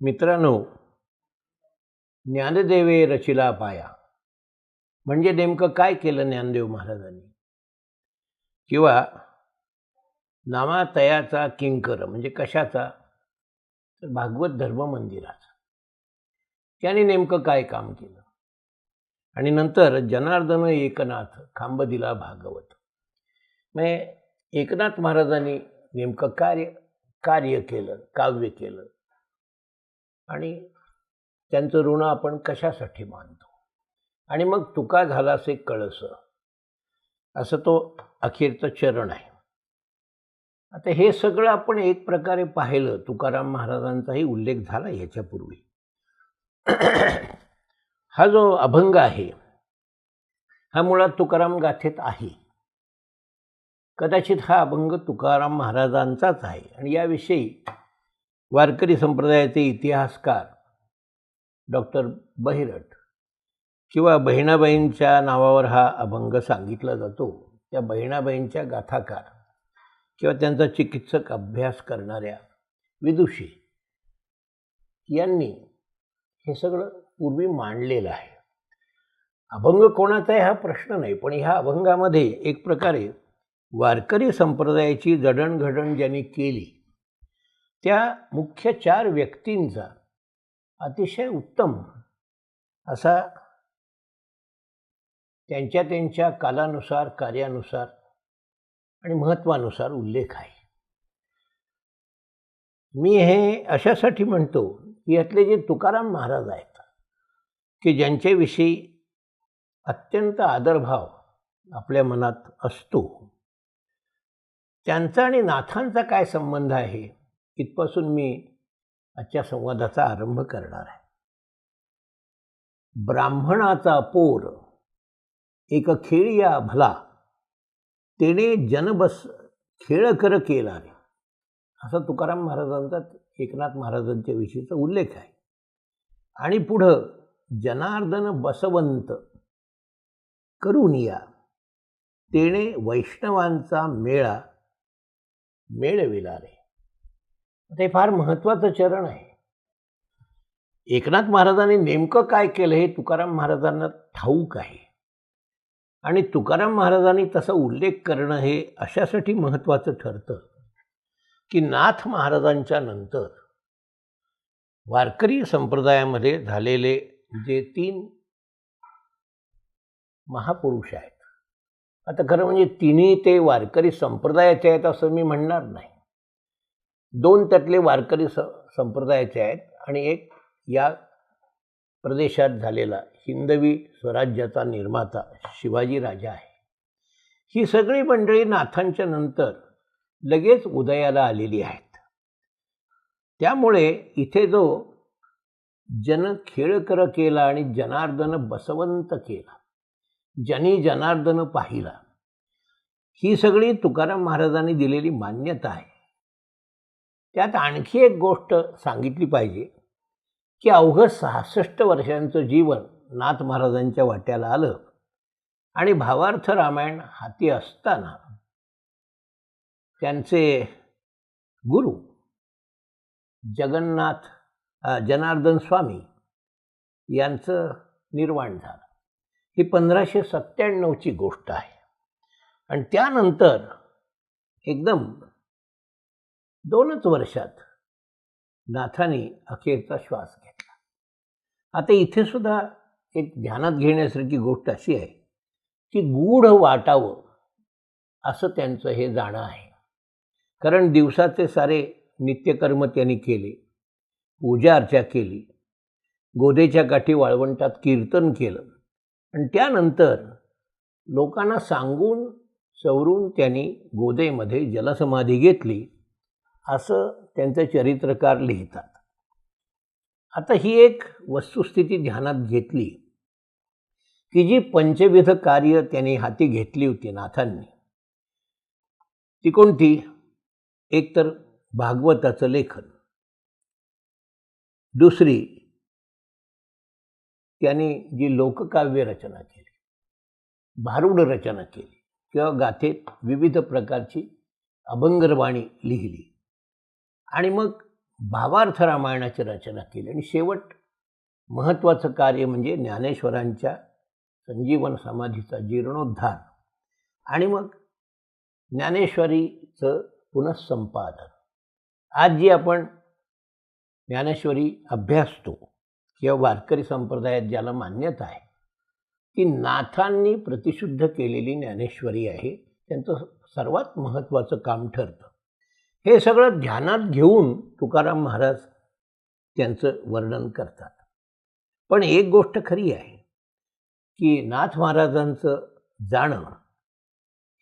मित्रांनो, ज्ञानदेवे रचिला पाया म्हणजे नेमकं काय केलं ज्ञानदेव महाराजांनी? किंवा नामातयाचा किंकर म्हणजे कशाचा? तर भागवत धर्म मंदिराचा. त्याने नेमकं काय काम केलं? आणि नंतर जनार्दन एकनाथ खांब दिला भागवत. म्हणजे एकनाथ महाराजांनी नेमकं कार्य केलं, काव्य केलं आणि त्यांचं ऋण आपण कशासाठी मानतो? आणि मग तुका झालासे कळस, असं तो अखेरचं चरण आहे. आता हे सगळं आपण एक प्रकारे पाहिलं. तुकाराम महाराजांचाही उल्लेख झाला याच्यापूर्वी. हा जो अभंग आहे हा मुळात तुकाराम गाथेत आहे. कदाचित हा अभंग तुकाराम महाराजांचाच आहे आणि याविषयी वारकरी संप्रदायाचे इतिहासकार डॉक्टर बहिरट किंवा बहिणाबाईंच्या नावावर हा अभंग सांगितला जातो. त्या बहिणाबाईंच्या गाथाकार किंवा त्यांचा चिकित्सक अभ्यास करणाऱ्या विदुषी यांनी हे सगळं पूर्वी मांडलेलं आहे. अभंग कोणाचा आहे हा प्रश्न नाही, पण ह्या अभंगामध्ये एक प्रकारे वारकरी संप्रदायाची जडणघडण ज्यांनी केली त्या मुख्य 4 व्यक्तींचा अतिशय उत्तम असा त्यांच्या कालानुसार, कार्यानुसार आणि महत्त्वानुसार उल्लेख आहे. मी हे अशासाठी म्हणतो की यातले जे तुकाराम महाराज आहेत की ज्यांच्याविषयी अत्यंत आदरभाव आपल्या मनात असतो, त्यांचा आणि नाथांचा काय संबंध आहे इथपासून मी आजच्या संवादाचा आरंभ करणार आहे. ब्राह्मणाचा पोर एक खेळिया भला, तेने जनबस खेळ कर केला रे, असा तुकाराम महाराजांचा एकनाथ महाराजांच्या विषयीचा उल्लेख आहे. आणि पुढं जनार्दन बसवंत करुनिया, तेने वैष्णवांचा मेळा मेळविला रे. ते फार महत्त्वाचं चरण आहे. एकनाथ महाराजांनी नेमकं काय केलं हे तुकाराम महाराजांना ठाऊक आहे आणि तुकाराम महाराजांनी तसा उल्लेख करणं हे अशासाठी महत्त्वाचं ठरतं की नाथ महाराजांच्या नंतर वारकरी संप्रदायामध्ये झालेले जे 3 महापुरुष आहेत, आता खरं म्हणजे तिन्ही ते वारकरी संप्रदायाचे आहेत असं मी म्हणणार नाही. 2 त्यातले वारकरी संप्रदायाचे आहेत आणि एक या प्रदेशात झालेला हिंदवी स्वराज्याचा निर्माता शिवाजी राजा आहे. ही सगळी मंडळी नाथांच्या नंतर लगेच उदयाला आलेली आहेत. त्यामुळे इथे जो जन खेळ कर केला आणि जनार्दन बसवंत केला, ज्यांनी जनार्दन पाहिला, ही सगळी तुकाराम महाराजांनी दिलेली मान्यता आहे. त्यात आणखी एक गोष्ट सांगितली पाहिजे की अवघं 66 वर्षांचं जीवन नाथ महाराजांच्या वाट्याला आलं आणि भावार्थ रामायण हाती असताना त्यांचे गुरु जनार्दन स्वामी यांचं निर्वाण झालं. ही 1597ची गोष्ट आहे. आणि त्यानंतर एकदम 2च वर्षात नाथांनी अखेरचा श्वास घेतला. आता इथे सुद्धा एक ध्यानात घेण्यासारखी गोष्ट अशी आहे की गूढ वाटावं असं त्यांचं हे जाणं आहे. कारण दिवसाचे सारे नित्यकर्म त्यांनी केले, पूजा अर्चा केली, गोदेच्या काठी वाळवंटात कीर्तन केलं आणि त्यानंतर लोकांना सांगून सवरून त्यांनी गोदेमध्ये जलसमाधी घेतली असं त्यांचे चरित्रकार लिहितात. आता ही एक वस्तुस्थिती ध्यानात घेतली की जी पंचविध कार्य त्यांनी हाती घेतली होती नाथांनी, ती कोणती? एक तर भागवताचं लेखन, दुसरी त्यांनी जी लोककाव्य रचना केली, भारुड रचना केली किंवा गाथेत विविध प्रकारची अभंगरवाणी लिहिली आणि मग भावार्थ रामायणाची रचना केली आणि शेवट महत्त्वाचं कार्य म्हणजे ज्ञानेश्वरांच्या संजीवन समाधीचा जीर्णोद्धार आणि मग ज्ञानेश्वरीचं पुनःसंपादन. आज जी आपण ज्ञानेश्वरी अभ्यासतो किंवा वारकरी संप्रदायात ज्याला मान्यता आहे ती नाथांनी प्रतिशुद्ध केलेली ज्ञानेश्वरी आहे. त्यांचं सर्वात महत्त्वाचं काम ठरतं. हे सगळं ध्यानात घेऊन तुकाराम महाराज त्यांचं वर्णन करतात. पण एक गोष्ट खरी आहे की नाथ महाराजांचं जाणं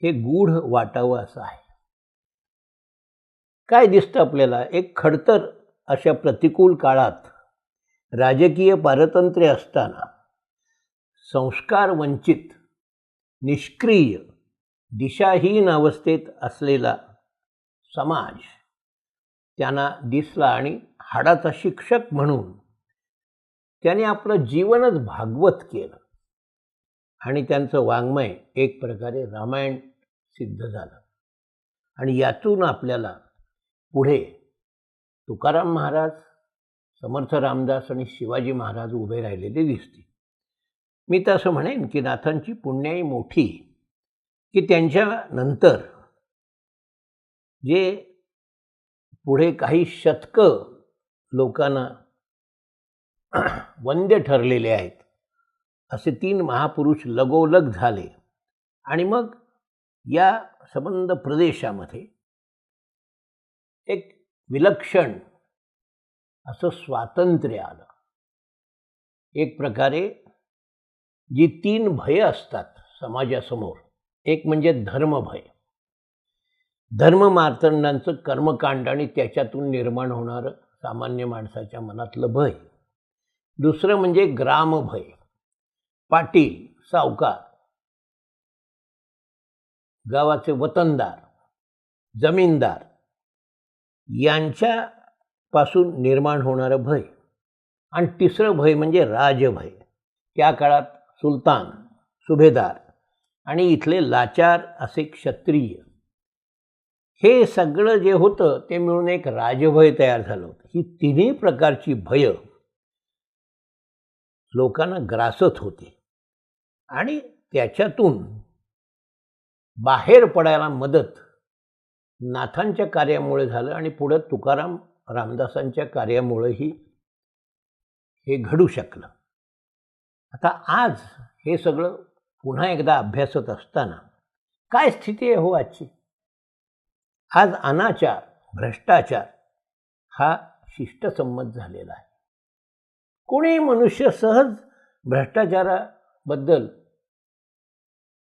हे गूढ वाटावं असं आहे. काय दिसतं आपल्याला, एक खडतर अशा प्रतिकूल काळात राजकीय पारतंत्र्य असताना संस्कार वंचित, निष्क्रिय, दिशाहीन अवस्थेत असलेला समाज त्यांना दिसला आणि हाडाचा शिक्षक म्हणून त्याने आपलं जीवनच भागवत केलं आणि त्यांचं वाङ्मय एक प्रकारे रामायण सिद्ध झालं. आणि यातून आपल्याला पुढे तुकाराम महाराज, समर्थ रामदास आणि शिवाजी महाराज उभे राहिलेले दिसतील. मी तर असं म्हणेन की नाथांची पुण्याई मोठी की त्यांच्यानंतर जे पुढे काही शतकं लोकांना वंद्य ठरलेले आहेत असे 3 महापुरुष लगोलग झाले आणि मग या संबंध प्रदेशामध्ये एक विलक्षण असं स्वातंत्र्य आलं. एक प्रकारे जी 3 भय असतात समाजासमोर, एक म्हणजे धर्मभय, धर्ममार्तंडांचं कर्मकांड आणि त्याच्यातून निर्माण होणारं सामान्य माणसाच्या मनातलं भय. दुसरं म्हणजे ग्रामभय, पाटील, सावकार, गावाचे वतनदार, जमीनदार यांच्यापासून निर्माण होणारं भय. आणि तिसरं भय म्हणजे राजभय. त्या काळात सुलतान, सुभेदार आणि इथले लाचार असे क्षत्रिय, हे सगळं जे होतं ते मिळून एक राजभय तयार झालं होतं. ही तिन्ही प्रकारची भय लोकांना ग्रासत होती आणि त्याच्यातून बाहेर पडायला मदत नाथांच्या कार्यामुळे झालं आणि पुढं तुकाराम रामदासांच्या कार्यामुळेही हे घडू शकलं. आता आज हे सगळं पुन्हा एकदा अभ्यासत असताना काय स्थिती आहे हो आजची? आज अनाचार, भ्रष्टाचार हा शिष्टसंमत झालेला आहे. कोणी मनुष्य सहज भ्रष्टाचाराबद्दल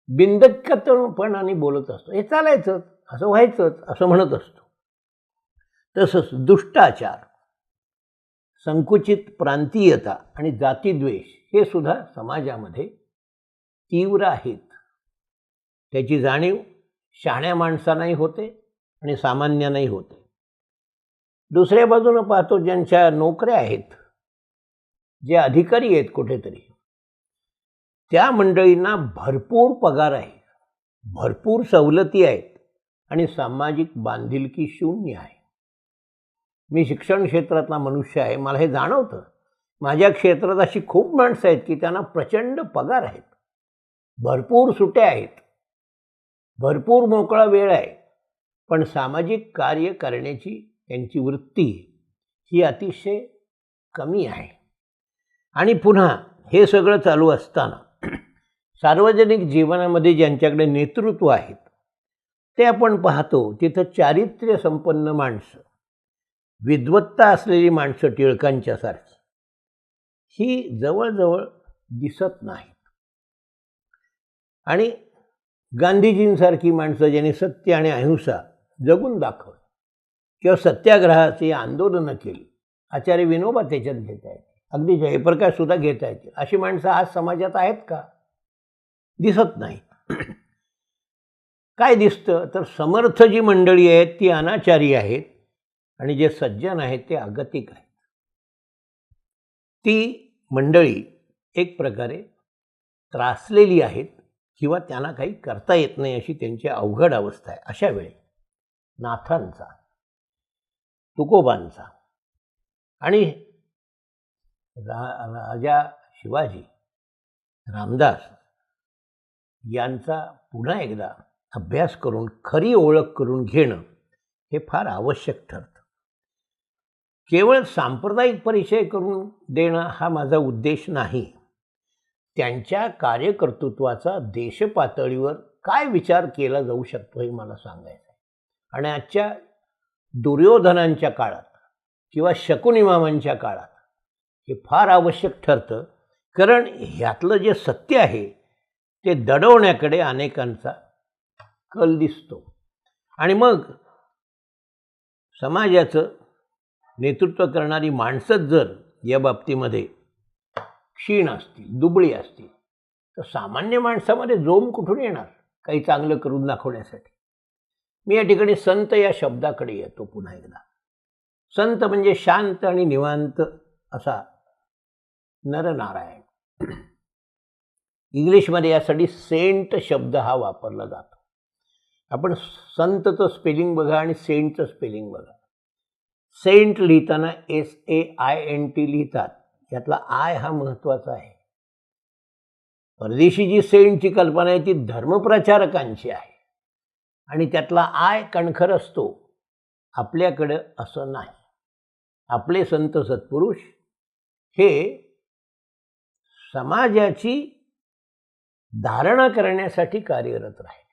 बिनधक्कपणाने बोलत असतो. हे चालायचंच, असं व्हायचंच असं म्हणत असतो. तसंच दुष्टाचार, संकुचित प्रांतीयता आणि जातीद्वेष हे सुद्धा समाजामध्ये तीव्र आहेत. त्याची जाणीव शहाण्या माणसांनाही होते आणि सामान्यांनाही होते. दुसऱ्या बाजूनं पाहतो ज्यांच्या नोकऱ्या आहेत, जे अधिकारी आहेत कुठेतरी, त्या मंडळींना भरपूर पगार आहे, भरपूर सवलती आहेत आणि सामाजिक बांधिलकी शून्य आहे. मी शिक्षण क्षेत्रातला मनुष्य आहे, मला हे जाणवतं. माझ्या क्षेत्रात अशी खूप माणसं आहेत की त्यांना प्रचंड पगार आहेत, भरपूर सुट्या आहेत, भरपूर मोकळा वेळ आहे, पण सामाजिक कार्य करण्याची त्यांची वृत्ती ही अतिशय कमी आहे. आणि पुन्हा हे सगळं चालू असताना सार्वजनिक जीवनामध्ये ज्यांच्याकडे नेतृत्व आहेत ते आपण पाहतो तिथं चारित्र्य संपन्न माणसं, विद्वत्ता असलेली माणसं टिळकांच्यासारखी ही जवळजवळ दिसत नाहीत. आणि गांधीजींसारखी माणसं ज्यांनी सत्य आणि अहिंसा जगून दाखवली किंवा सत्याग्रहाची आंदोलनं केली, आचार्य विनोबा त्याच्यात घेता येते, अगदी जयप्रकाश सुद्धा घेता येते, अशी माणसं आज समाजात आहेत का? दिसत नाही. काय दिसतं तर समर्थ जी मंडळी आहेत ती अनाचारी आहेत आणि जे सज्जन आहेत ते अगतिक आहेत. ती मंडळी एक प्रकारे त्रासलेली आहेत किंवा त्यांना काही करता येत नाही अशी त्यांची अवघड अवस्था आहे. अशा वेळी नाथांचा, तुकोबांचा आणि राजा शिवाजी रामदास यांचा पुन्हा एकदा अभ्यास करून खरी ओळख करून घेणं हे फार आवश्यक ठरतं. केवळ सांप्रदायिक परिचय करून देणं हा माझा उद्देश नाही. त्यांच्या कार्यकर्तृत्वाचा देशपातळीवर काय विचार केला जाऊ शकतो हे मला सांगायचं आहे. आणि आजच्या दुर्योधनांच्या काळात किंवा शकुनिमामांच्या काळात हे फार आवश्यक ठरतं, कारण ह्यातलं जे सत्य आहे ते दडवण्याकडे अनेकांचा कल दिसतो. आणि मग समाजाचं नेतृत्व करणारी माणसंच जर या बाबतीमध्ये क्षीण असतील, दुबळी असतील, तर सामान्य माणसामध्ये जोम कुठून येणार काही चांगलं करून दाखवण्यासाठी. मी या ठिकाणी संत या शब्दाकडे येतो पुन्हा एकदा. संत म्हणजे शांत आणि निवांत असा नरनारायण. इंग्लिशमध्ये यासाठी सेंट शब्द हा वापरला जातो. आपण संतचं स्पेलिंग बघा आणि सेंटचं स्पेलिंग बघा. सेंट लिहिताना SAINT लिहितात. यातला आय हा महत्त्वाचा आहे. परदेशी जी सेंटची कल्पना आहे ती धर्मप्रचारकांची आहे आणि त्यातला आय कणखर असतो. आपल्याकडं असं नाही. आपले संत सत्पुरुष हे समाजाची धारणा करण्यासाठी कार्यरत राहिले.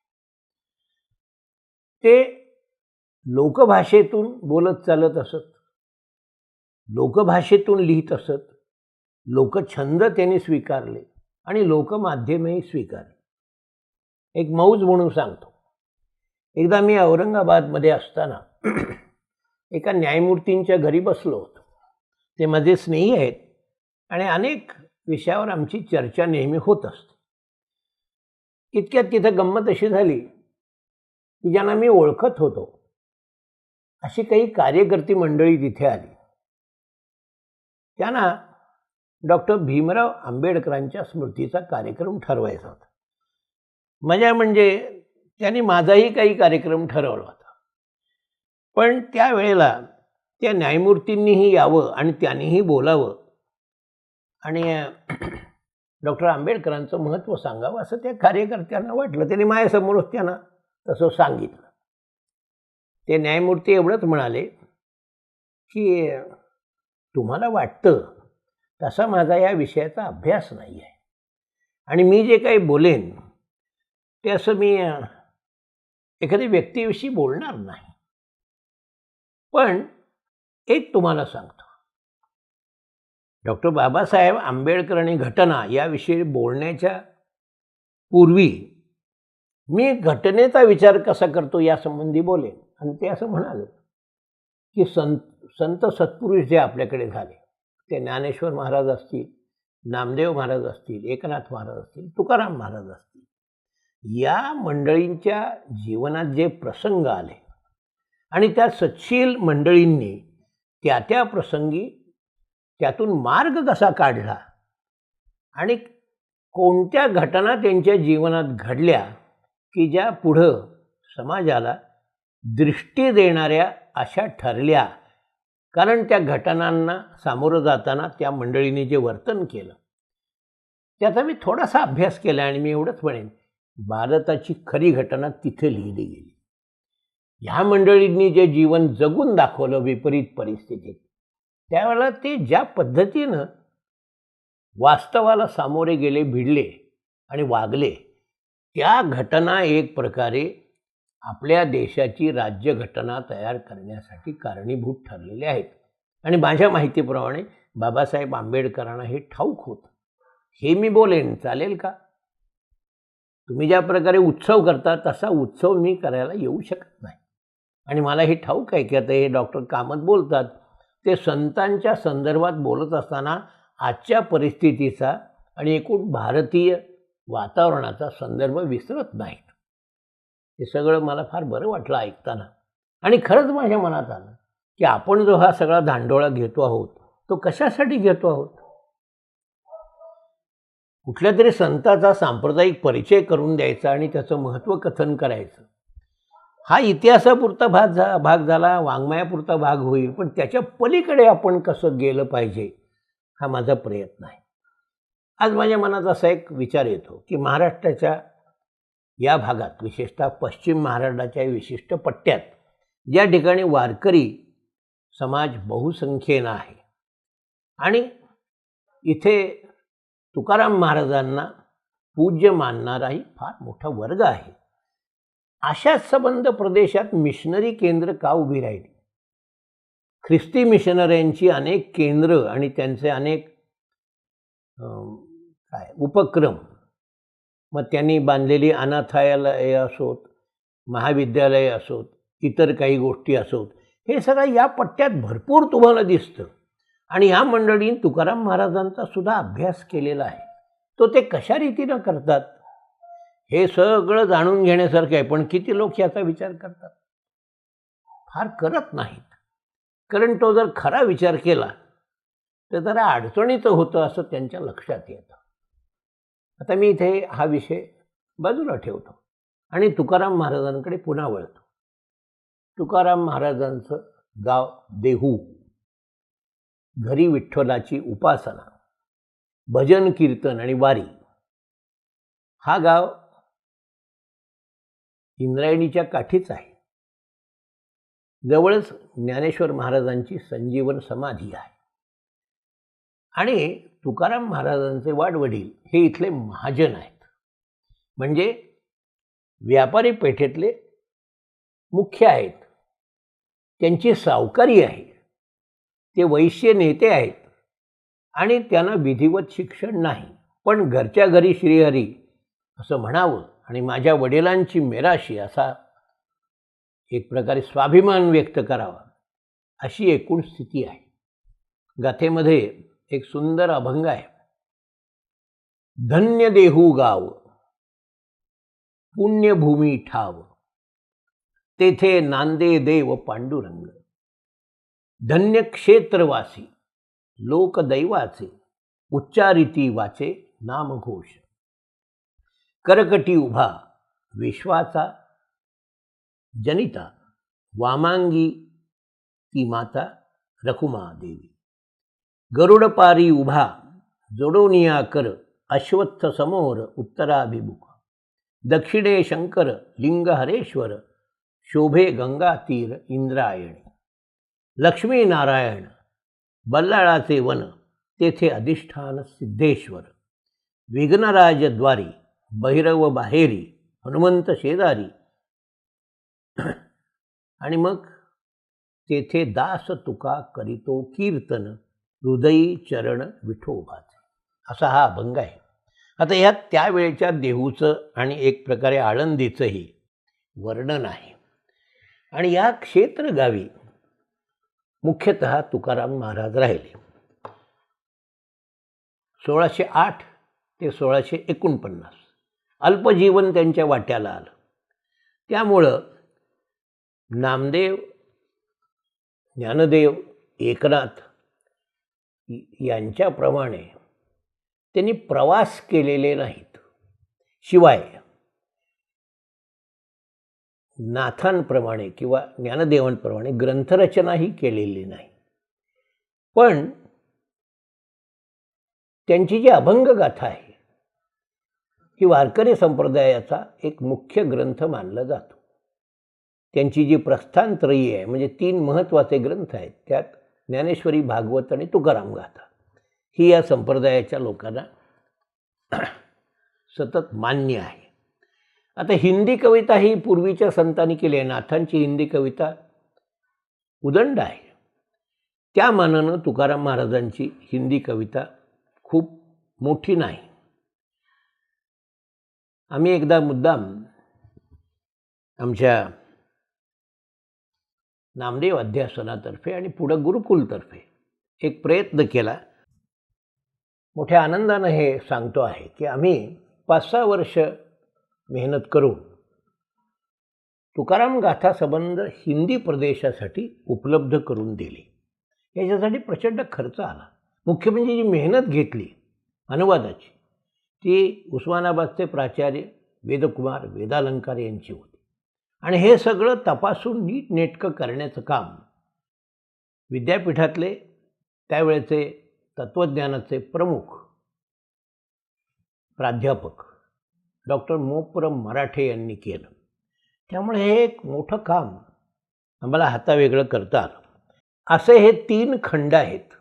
ते लोकभाषेतून बोलत चालत असत, लोकभाषेतून लिहित असत, लोकछंद त्यांनी स्वीकारले आणि लोकमाध्यमही स्वीकारले. एक मौज म्हणून सांगतो. एकदा मी औरंगाबादमध्ये असताना एका न्यायमूर्तींच्या घरी बसलो होतो. ते माझे स्नेही आहेत आणि अनेक विषयावर आमची चर्चा नेहमी होत असते. इतक्यात तिथं गंमत अशी झाली की ज्यांना मी ओळखत होतो अशी काही कार्यकर्ती मंडळी तिथे आली. त्यांना डॉक्टर भीमराव आंबेडकरांच्या स्मृतीचा कार्यक्रम ठरवायचा होता. मजा म्हणजे त्यांनी माझाही काही कार्यक्रम ठरवला होता. पण त्यावेळेला त्या न्यायमूर्तींनीही यावं आणि त्यांनीही बोलावं आणि डॉक्टर आंबेडकरांचं महत्त्व सांगावं असं त्या कार्यकर्त्यांना वाटलं. त्यांनी माझ्यासमोरच त्यांना तसं सांगितलं. ते न्यायमूर्ती एवढंच म्हणाले की तुम्हाला वाटतं तसा माझा या विषयाचा अभ्यास नाही आहे आणि मी जे काही बोलेन ते असं मी एखाद्या व्यक्तीविषयी बोलणार नाही. पण एक तुम्हाला सांगतो, डॉक्टर बाबासाहेब आंबेडकर आणि घटना याविषयी बोलण्याच्या पूर्वी मी घटनेचा विचार कसा करतो यासंबंधी बोलेन. आणि ते असं म्हणाले की संत सत्पुरुष जे आपल्याकडे झाले ते ज्ञानेश्वर महाराज असतील, नामदेव महाराज असतील, एकनाथ महाराज असतील, तुकाराम महाराज असतील, या मंडळींच्या जीवनात जे प्रसंग आले आणि त्या सत्शील मंडळींनी त्या त्या प्रसंगी त्यातून मार्ग कसा काढला आणि कोणत्या घटना त्यांच्या जीवनात घडल्या की ज्या पुढं समाजाला दृष्टी देणाऱ्या अशा ठरल्या, कारण त्या घटनांना सामोरं जाताना त्या मंडळींनी जे वर्तन केलं त्याचा मी थोडासा अभ्यास केला. आणि मी एवढंच म्हणेन, भारताची खरी घटना तिथे लिहिली गेली. ह्या मंडळींनी जे जीवन जगून दाखवलं विपरीत परिस्थितीत, त्यावेळेला ते ज्या पद्धतीनं वास्तवाला सामोरे गेले, भिडले आणि वागले, त्या घटना एक प्रकारे आपल्या देशाची राज्यघटना तयार करण्यासाठी कारणीभूत ठरलेले आहेत. आणि माझ्या माहितीप्रमाणे बाबासाहेब आंबेडकरांना हे ठाऊक होतं. हे मी बोलेन, चालेल का? तुम्ही ज्या प्रकारे उत्सव करता तसा उत्सव मी करायला येऊ शकत नाही. आणि मला हे ठाऊक आहे की आता हे डॉक्टर कामत बोलतात ते संतांच्या संदर्भात बोलत असताना आजच्या परिस्थितीचा आणि एकूण भारतीय वातावरणाचा संदर्भ विसरत नाहीत. हे सगळं मला फार बरं वाटलं ऐकताना. आणि खरंच माझ्या मनात आलं की आपण जो हा सगळा धांडोळा घेतो आहोत तो कशासाठी घेतो आहोत? कुठल्या तरी संताचा सांप्रदायिक परिचय करून द्यायचा आणि त्याचं महत्त्व कथन करायचं. हा इतिहासापुरता भाग झाला, वाङ्मयापुरता भाग होईल, पण त्याच्या पलीकडे आपण कसं गेलं पाहिजे हा माझा प्रयत्न आहे. आज माझ्या मनात असा एक विचार येतो की महाराष्ट्राच्या या भागात, विशेषतः पश्चिम महाराष्ट्राच्या विशिष्ट पट्ट्यात, ज्या ठिकाणी वारकरी समाज बहुसंख्येनं आहे आणि इथे तुकाराम महाराजांना पूज्य मानणाराही फार मोठा वर्ग आहे, अशा संबंध प्रदेशात मिशनरी केंद्र का उभी राहिली? ख्रिस्ती मिशनऱ्यांची अनेक केंद्र आणि त्यांचे अनेक उपक्रम, मग त्यांनी बांधलेली अनाथालय असोत, महाविद्यालय असोत, इतर काही गोष्टी असोत, हे सगळं या पट्ट्यात भरपूर तुम्हाला दिसतं. आणि या मंडळींनी तुकाराम महाराजांचा सुद्धा अभ्यास केलेला आहे. तो ते कशा रीतीनं करतात हे सगळं जाणून घेण्यासारखं आहे. पण किती लोक याचा विचार करतात? फार करत नाहीत. कारण तो जर खरा विचार केला तर जरा अडचणीचं होतं असं त्यांच्या लक्षात येतं. आता मी इथे हा विषय बाजूला ठेवतो आणि तुकाराम महाराजांकडे पुन्हा वळतो. तुकाराम महाराजांचं गाव देहू, घरी विठ्ठलाची उपासना, भजन कीर्तन आणि वारी. हा गाव इंद्रायणीच्या काठीच आहे. जवळच ज्ञानेश्वर महाराजांची संजीवन समाधी आहे. आणि तुकाराम महाराजांचे वाडवडील हे इथले महाजन आहेत, म्हणजे व्यापारी पेठेतले मुख्य आहेत. त्यांची सावकारी आहे, ते वैश्य नेते आहेत आणि त्यांना विधिवत शिक्षण नाही. पण घरच्या घरी श्रीहरी असं म्हणावं आणि माझ्या वडिलांची मेराशी असा एक प्रकारे स्वाभिमान व्यक्त करावा, अशी एकूण स्थिती आहे. गाथेमध्ये एक सुंदर अभंग आहे. धन्य देहू गाव, पुण्यभूमी ठाव, तेथे नांदे देव पांडुरंग. धन्य क्षेत्रवासी, लोकदैवाचे, उच्चारिती वाचे नामघोष. करकटी उभा, विश्वाचा जनिता, वामांगी ती माता रखुमा देवी. गरुडपारी उभा, जोडोनिया कर, अश्वत्थ समोर उत्तराभिमुख. दक्षिणे शंकर लिंगहरेश्वर, शोभे गंगा तीर इंद्रायणी. लक्ष्मी नारायण, बल्लाळाचे वन, तेथे अधिष्ठान सिद्धेश्वर. विघ्नराजद्वारी, भैरव बाहेरी, हनुमंत शेजारी. आणि मग तेथे दास तुका करीतो कीर्तन, हृदयी चरण विठोबाचे. असा हा अभंग आहे. आता ह्यात त्यावेळेच्या देहूचं आणि एक प्रकारे आळंदीचंही वर्णन आहे. आणि या क्षेत्रगावी मुख्यतः तुकाराम महाराज राहिले. 1608 ते 1649 अल्पजीवन त्यांच्या वाट्याला आलं. त्यामुळं नामदेव, ज्ञानदेव, एकनाथ यांच्याप्रमाणे त्यांनी प्रवास केलेले नाहीत. शिवाय नाथांप्रमाणे किंवा ज्ञानदेवांप्रमाणे ग्रंथरचनाही केलेली नाही. पण त्यांची जी अभंगगाथा आहे ही वारकरी संप्रदायाचा एक मुख्य ग्रंथ मानला जातो. त्यांची जी प्रस्थानत्रयी आहे, म्हणजे 3 महत्त्वाचे ग्रंथ आहेत, त्यात ज्ञानेश्वरी, भागवत आणि तुकाराम गाथा ही या संप्रदायाच्या लोकांना सतत मान्य आहे. आता हिंदी कविता ही पूर्वीच्या संतांनी केली आहे. नाथांची हिंदी कविता उदंड आहे. त्या मानानं तुकाराम महाराजांची हिंदी कविता खूप मोठी नाही. आम्ही एकदा मुद्दाम आमच्या नामदेव अध्यासनातर्फे आणि पुढं गुरुकुलतर्फे एक प्रयत्न केला. मोठ्या आनंदानं हे सांगतो आहे की आम्ही 5-6 वर्ष मेहनत करून तुकाराम गाथा संबंध हिंदी प्रदेशासाठी उपलब्ध करून दिली. याच्यासाठी प्रचंड खर्च आला. मुख्य म्हणजे जी मेहनत घेतली अनुवादाची ती उस्मानाबादचे प्राचार्य वेदकुमार वेदालंकार यांची होती. आणि हे सगळं तपासून नीटनेटकं करण्याचं काम विद्यापीठातले त्यावेळेचे तत्त्वज्ञानाचे प्रमुख प्राध्यापक डॉक्टर मोपरम मराठे यांनी केलं. त्यामुळे हे एक मोठं काम आम्हाला हातावेगळं करता आलं. असे हे 3 खंड आहेत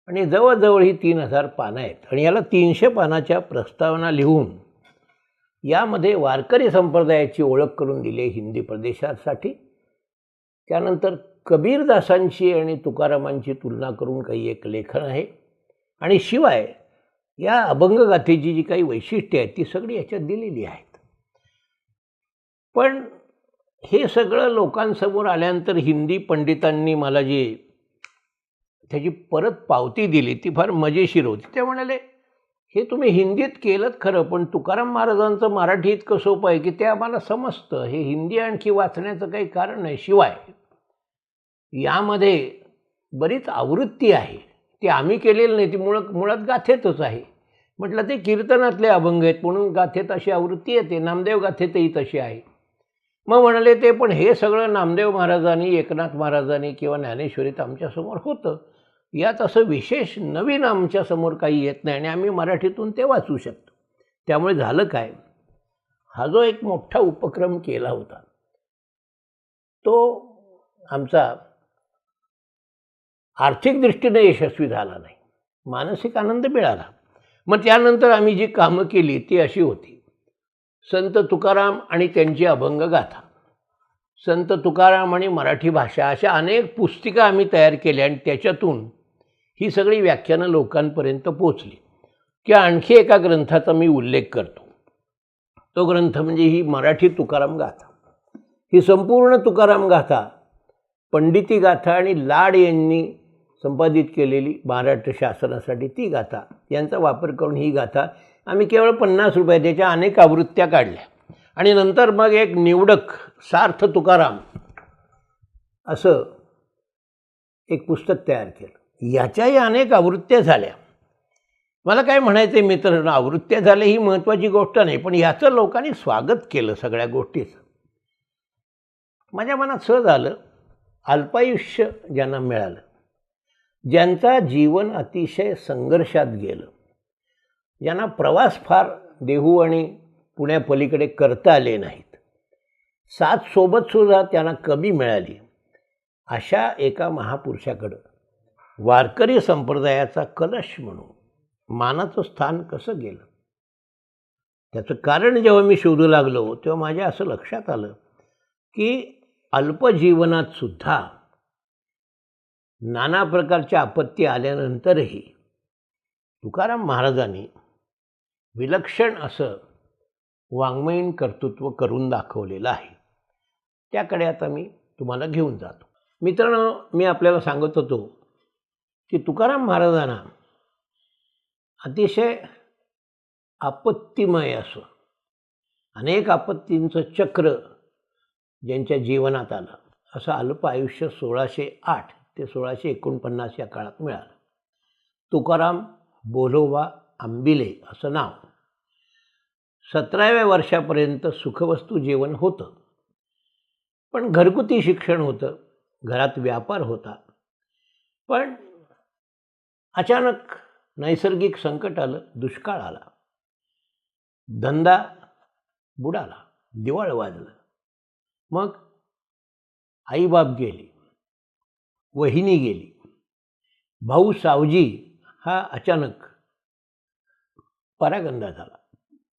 आणि जवळजवळ ही 3000 पानं आहेत आणि याला 300 पानाच्या प्रस्तावना लिहून यामध्ये वारकरी संप्रदायाची ओळख करून दिली हिंदी प्रदेशासाठी. त्यानंतर कबीरदासांची आणि तुकारामांची तुलना करून काही एक लेखन आहे आणि शिवाय या अभंगगाथेची जी काही वैशिष्ट्ये आहेत ती सगळी याच्यात दिलेली आहेत. पण हे सगळं लोकांसमोर आल्यानंतर हिंदी पंडितांनी मला जी त्याची परत पावती दिली ती फार मजेशीर होती. ते म्हणाले, हे तुम्ही हिंदीत केलं खरं, पण तुकाराम महाराजांचं मराठी इतकं सोपं आहे की ते आम्हाला समजतं. हे हिंदी आणखी वाचण्याचं काही कारण नाही. शिवाय यामध्ये बरीच आवृत्ती आहे, ती आम्ही केलेली नाही, ती मुळात गाथेतच आहे. म्हटलं ते कीर्तनातले अभंग आहेत म्हणून गाथेत अशी आवृत्ती येते, नामदेव गाथेतही तशी आहे. मग म्हणाले ते पण हे सगळं नामदेव महाराजांनी, एकनाथ महाराजांनी किंवा ज्ञानेश्वरीत आमच्यासमोर होतं. यात असं विशेष नवीन आमच्यासमोर काही येत नाही आणि आम्ही मराठीतून ते वाचू शकतो. त्यामुळे झालं काय, हा जो एक मोठा उपक्रम केला होता तो आमचा आर्थिक दृष्टीने यशस्वी झाला नाही, मानसिक आनंद मिळाला. मग त्यानंतर आम्ही जी कामं केली ती अशी होती. संत तुकाराम आणि त्यांची अभंगगाथा, संत तुकाराम आणि मराठी भाषा, अशा अनेक पुस्तिका आम्ही तयार केल्या आणि त्याच्यातून ही सगळी व्याख्यानं लोकांपर्यंत पोचली. की आणखी एका ग्रंथाचा मी उल्लेख करतो. तो ग्रंथ म्हणजे ही मराठी तुकाराम गाथा. ही संपूर्ण तुकाराम गाथा पंडिती गाथा आणि लाड यांनी संपादित केलेली महाराष्ट्र शासनासाठी ती गाथा, यांचा वापर करून ही गाथा आम्ही केवळ 50 रुपये त्याच्या अनेक आवृत्त्या काढल्या आणि नंतर मग एक निवडक सार्थ तुकाराम असं एक पुस्तक तयार केलं. याच्याही अनेक आवृत्त्या झाल्या. मला काय म्हणायचं आहे मित्रांनो, आवृत्त्या झाल्या ही महत्त्वाची गोष्ट नाही, पण याचं लोकांनी स्वागत केलं सगळ्या गोष्टीचं. माझ्या मनात सहज आलं, अल्पायुष्य ज्यांना मिळालं, ज्यांचा जीवन अतिशय संघर्षात गेलं, ज्यांना प्रवास फार देहू आणि पुण्यापलीकडे करता आले नाहीत, साथ सोबतसुद्धा त्यांना कमी मिळाली, अशा एका महापुरुषाकडं वारकरी संप्रदायाचा कलश म्हणून मानाचं स्थान कसं गेलं. त्याचं कारण जेव्हा मी शोधू लागलो तेव्हा माझ्या असं लक्षात आलं की अल्पजीवनात सुद्धा नाना प्रकारच्या आपत्ती आल्यानंतरही तुकाराम महाराजांनी विलक्षण असं वाङ्मयीन कर्तृत्व करून दाखवलेलं आहे. त्याकडे आता मी तुम्हाला घेऊन जातो. मित्रांनो, मी आपल्याला सांगत होतो की तुकाराम महाराजांना अतिशय आपत्तिमय असं अनेक आपत्तींचं चक्र ज्यांच्या जीवनात आलं, असं अल्प आयुष्य 1608 ते 1649 या काळात मिळालं. तुकाराम बोलोबा आंबिले असं नाव. 17व्या वर्षापर्यंत सुखवस्तू जीवन होतं, पण घरगुती शिक्षण होतं, घरात व्यापार होता. पण अचानक नैसर्गिक संकट आलं, दुष्काळ आला, धंदा बुडाला, दिवाळ वाजलं. मग आईबाप गेली, वहिनी गेली, भाऊ सावजी हा अचानक परागंदा झाला,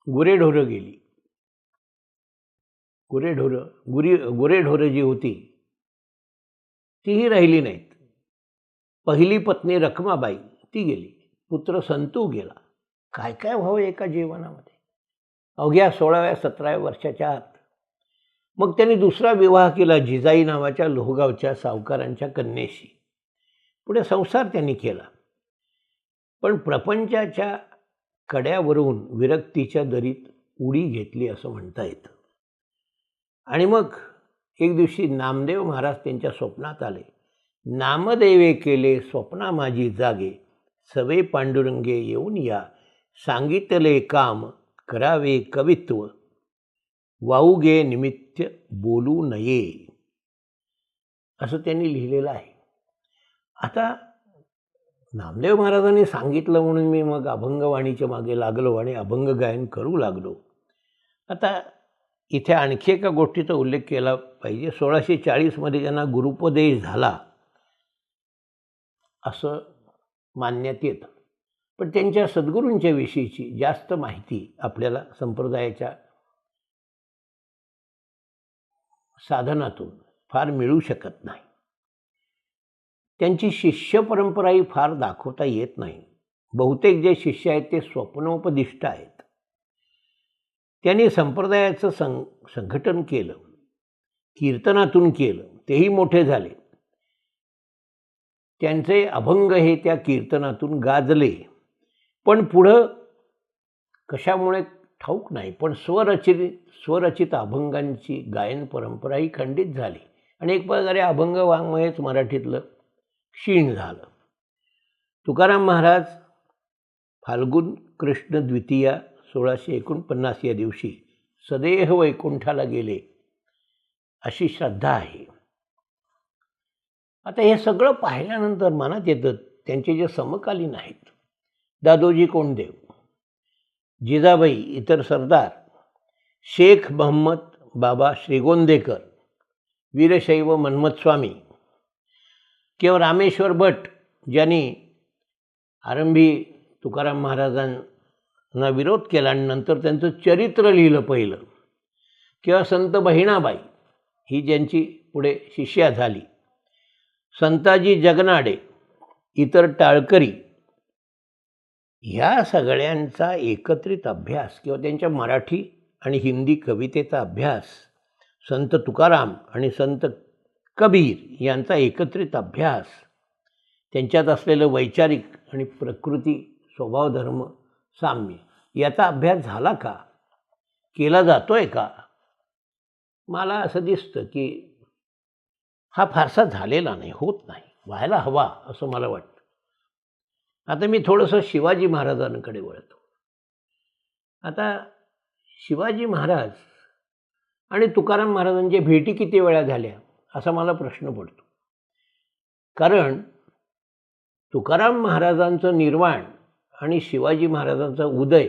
गुरेढोरं गेली. गुरेढोरं जी होती तीही राहिली नाहीत. पहिली पत्नी रखमाबाई ती गेली, पुत्र संतू गेला. काय काय व्हावं एका जीवनामध्ये अवघ्या 16व्या-17व्या वर्षाच्या आत. मग त्यांनी दुसरा विवाह केला जिजाई नावाच्या लोहगावच्या सावकारांच्या कन्येशी. पुढे संसार त्यांनी केला. पण प्रपंचाच्या कड्यावरून विरक्तीच्या दरीत उडी घेतली असं म्हणता येतं. आणि मग एक दिवशी नामदेव महाराज त्यांच्या स्वप्नात आले. नामदेवे केले स्वप्ना माझी जागे, सवे पांडुरंगे येऊन या, सांगितले काम करावे कवित्व, वाऊगे निमित्त बोलू नये, असं त्यांनी लिहिलेलं आहे. आता नामदेव महाराजांनी सांगितलं म्हणून मी मग अभंगवाणीच्या मागे लागलो आणि अभंग गायन करू लागलो. आता इथे आणखी एका गोष्टीचा उल्लेख केला पाहिजे. 1640 त्यांना गुरुपदेश झाला असं मानण्यात येतं, पण त्यांच्या सद्गुरूंच्या विषयीची जास्त माहिती आपल्याला संप्रदायाच्या साधनातून फार मिळू शकत नाही. त्यांची शिष्य परंपराही फार दाखवता येत नाही. बहुतेक जे शिष्य आहेत ते स्वप्नोपदिष्ट आहेत. त्यांनी संप्रदायाचं संघटन केलं, कीर्तनातून केलं, तेही मोठे झाले. त्यांचे अभंग हे त्या कीर्तनातून गाजले, पण पुढं कशामुळे ठाऊक नाही, पण स्वरचित अभंगांची गायन परंपरा ही खंडित झाली आणि एक प्रकारे अभंग वाङ्मयच मराठीतलं क्षीण झालं. तुकाराम महाराज फाल्गुन कृष्ण द्वितीया 1649 या दिवशी सदेह वैकुंठाला गेले अशी श्रद्धा आहे. आता हे सगळं पाहिल्यानंतर मनात येतं त्यांचे जे समकालीन आहेत, दादोजी कोंडदेव, जिजाबाई, इतर सरदार, शेख महम्मद बाबा श्रीगोंदेकर, वीरशैव मन्मथस्वामी किंवा रामेश्वर भट, ज्यांनी आरंभी तुकाराम महाराजांना विरोध केला आणि नंतर त्यांचं चरित्र लिहिलं पहिलं, किंवा संत बहिणाबाई ही ज्यांची पुढे शिष्या झाली, संताजी जगनाडे, इतर टाळकरी, ह्या सगळ्यांचा एकत्रित अभ्यास किंवा त्यांच्या मराठी आणि हिंदी कवितेचा अभ्यास, संत तुकाराम आणि संत कबीर यांचा एकत्रित अभ्यास, त्यांच्यात असलेलं वैचारिक आणि प्रकृती स्वभावधर्म साम्य याचा अभ्यास झाला का, केला जातोय का? मला असं दिसतं की हा फारसा झालेला नाही, होत नाही, व्हायला हवा असं मला वाटतं. आता मी थोडंसं शिवाजी महाराजांकडे वळतो. आता शिवाजी महाराज आणि तुकाराम महाराजांच्या भेटी किती वेळा झाल्या असा मला प्रश्न पडतो. कारण तुकाराम महाराजांचं निर्वाण आणि शिवाजी महाराजांचा उदय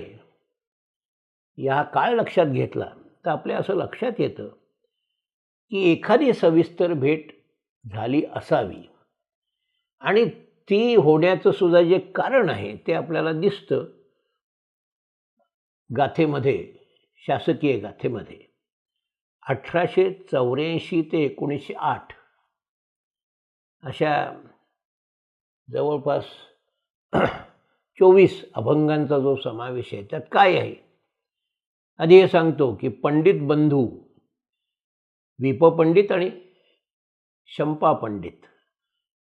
या काळ लक्षात घेतला तर आपल्या असं लक्षात येतं की एखादी सविस्तर भेट झाली असावी आणि ती होण्याचं सुद्धा जे कारण आहे ते आपल्याला दिसतं गाथेमध्ये, शासकीय गाथेमध्ये. 1884 ते 1908 अशा जवळपास 24 अभंगांचा जो समावेश आहे त्यात काय आहे? आधी हे सांगतो की पंडित बंधू विप पंडित आणि शंपा पंडित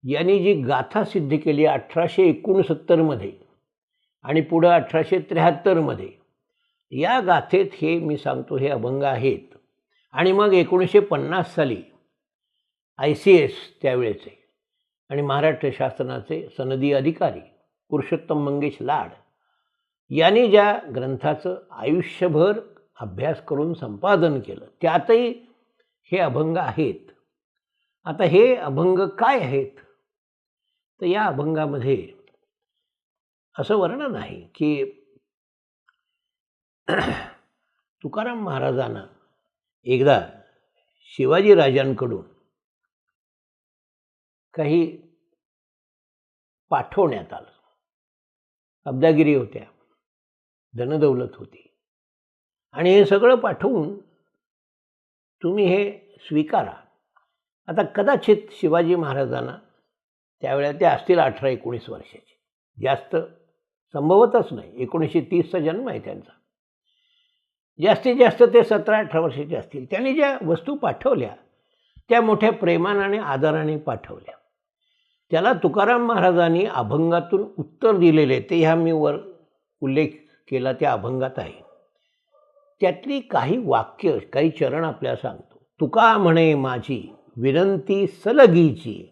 यांनी जी गाथा सिद्ध केली 1869 आणि पुढं 1873, या गाथेत हे मी सांगतो हे अभंग आहेत. आणि मग 1950 साली ICS त्यावेळेचे आणि महाराष्ट्र शासनाचे सनदी अधिकारी पुरुषोत्तम मंगेश लाड यांनी ज्या ग्रंथाचं आयुष्यभर अभ्यास करून संपादन केलं त्यातही हे अभंग आहेत. आता हे अभंग काय आहेत? तर या अभंगामध्ये असं वर्णन आहे की तुकाराम महाराजांना एकदा शिवाजी राजांकडून काही पाठवण्यात आलं. अब्दागिरी होत्या, धनदौलत होती आणि हे सगळं पाठवून तुम्ही हे स्वीकारा. आता कदाचित शिवाजी महाराजांना त्यावेळेला ते असतील 18-19 वर्षाचे, जास्त संभवतच नाही. 1930चा जन्म आहे त्यांचा. जास्तीत जास्त ते 17-18 वर्षाचे असतील. त्यांनी ज्या वस्तू पाठवल्या त्या मोठ्या प्रेमाने आणि आदराने पाठवल्या. त्याला तुकाराम महाराजांनी अभंगातून उत्तर दिलेले ते ह्या मी वर उल्लेख केला त्या अभंगात आहे. त्यातली काही वाक्य, काही चरण आपल्याला सांगतो. तुका म्हणे माझी विनंती सलगीची,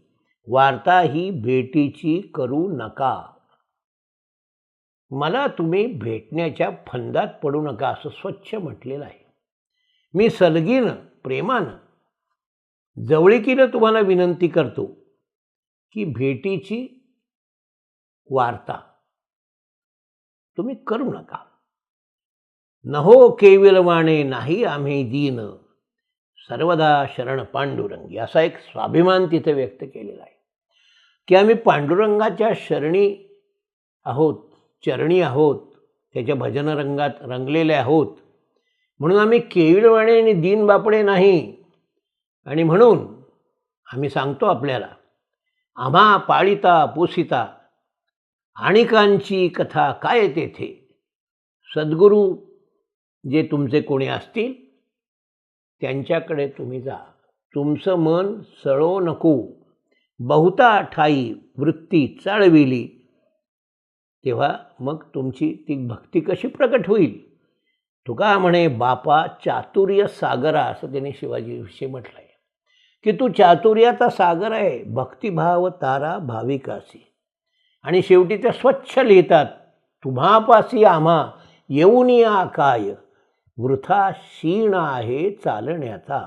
वार्ता ही भेटीची करू नका. मला तुम्ही भेटण्याच्या फंदात पडू नका असं स्वच्छ म्हटलेलं आहे. मी सलगीनं प्रेमानं जवळीकीनं तुम्हाला विनंती करतो की भेटीची वार्ता तुम्ही करू नका. नहो केविलवाणे नाही आम्ही दीन, सर्वदा शरण पांडुरंगी. असा एक स्वाभिमान तिथे व्यक्त केलेला आहे की आम्ही पांडुरंगाच्या शरणी आहोत, चरणी आहोत, त्याच्या भजन रंगात रंगलेले आहोत. म्हणून आम्ही केविलवाणे आणि दीन बापडे नाही. आणि म्हणून आम्ही सांगतो आपल्याला, आम्हा पाळिता पोसिता आणिकांची कथा काय तेथे. सद्गुरू जे तुमचे कोणी असतील त्यांच्याकडे तुम्ही जा. तुमचं मन सळो नको. बहुता ठाई वृत्ती चाळविली, तेव्हा मग तुमची ती भक्ती कशी प्रकट होईल. तुका म्हणे बापा चातुर्य सागरा, असं त्याने शिवाजीविषयी म्हटलं आहे की तू चातुर्याचा सागर आहे, भक्तिभाव तारा भाविकासी. आणि शेवटी त्या स्वच्छ लिहितात, तुम्हापासी आम्हा येऊन या काय, वृथा क्षीण आहे चालण्याचा.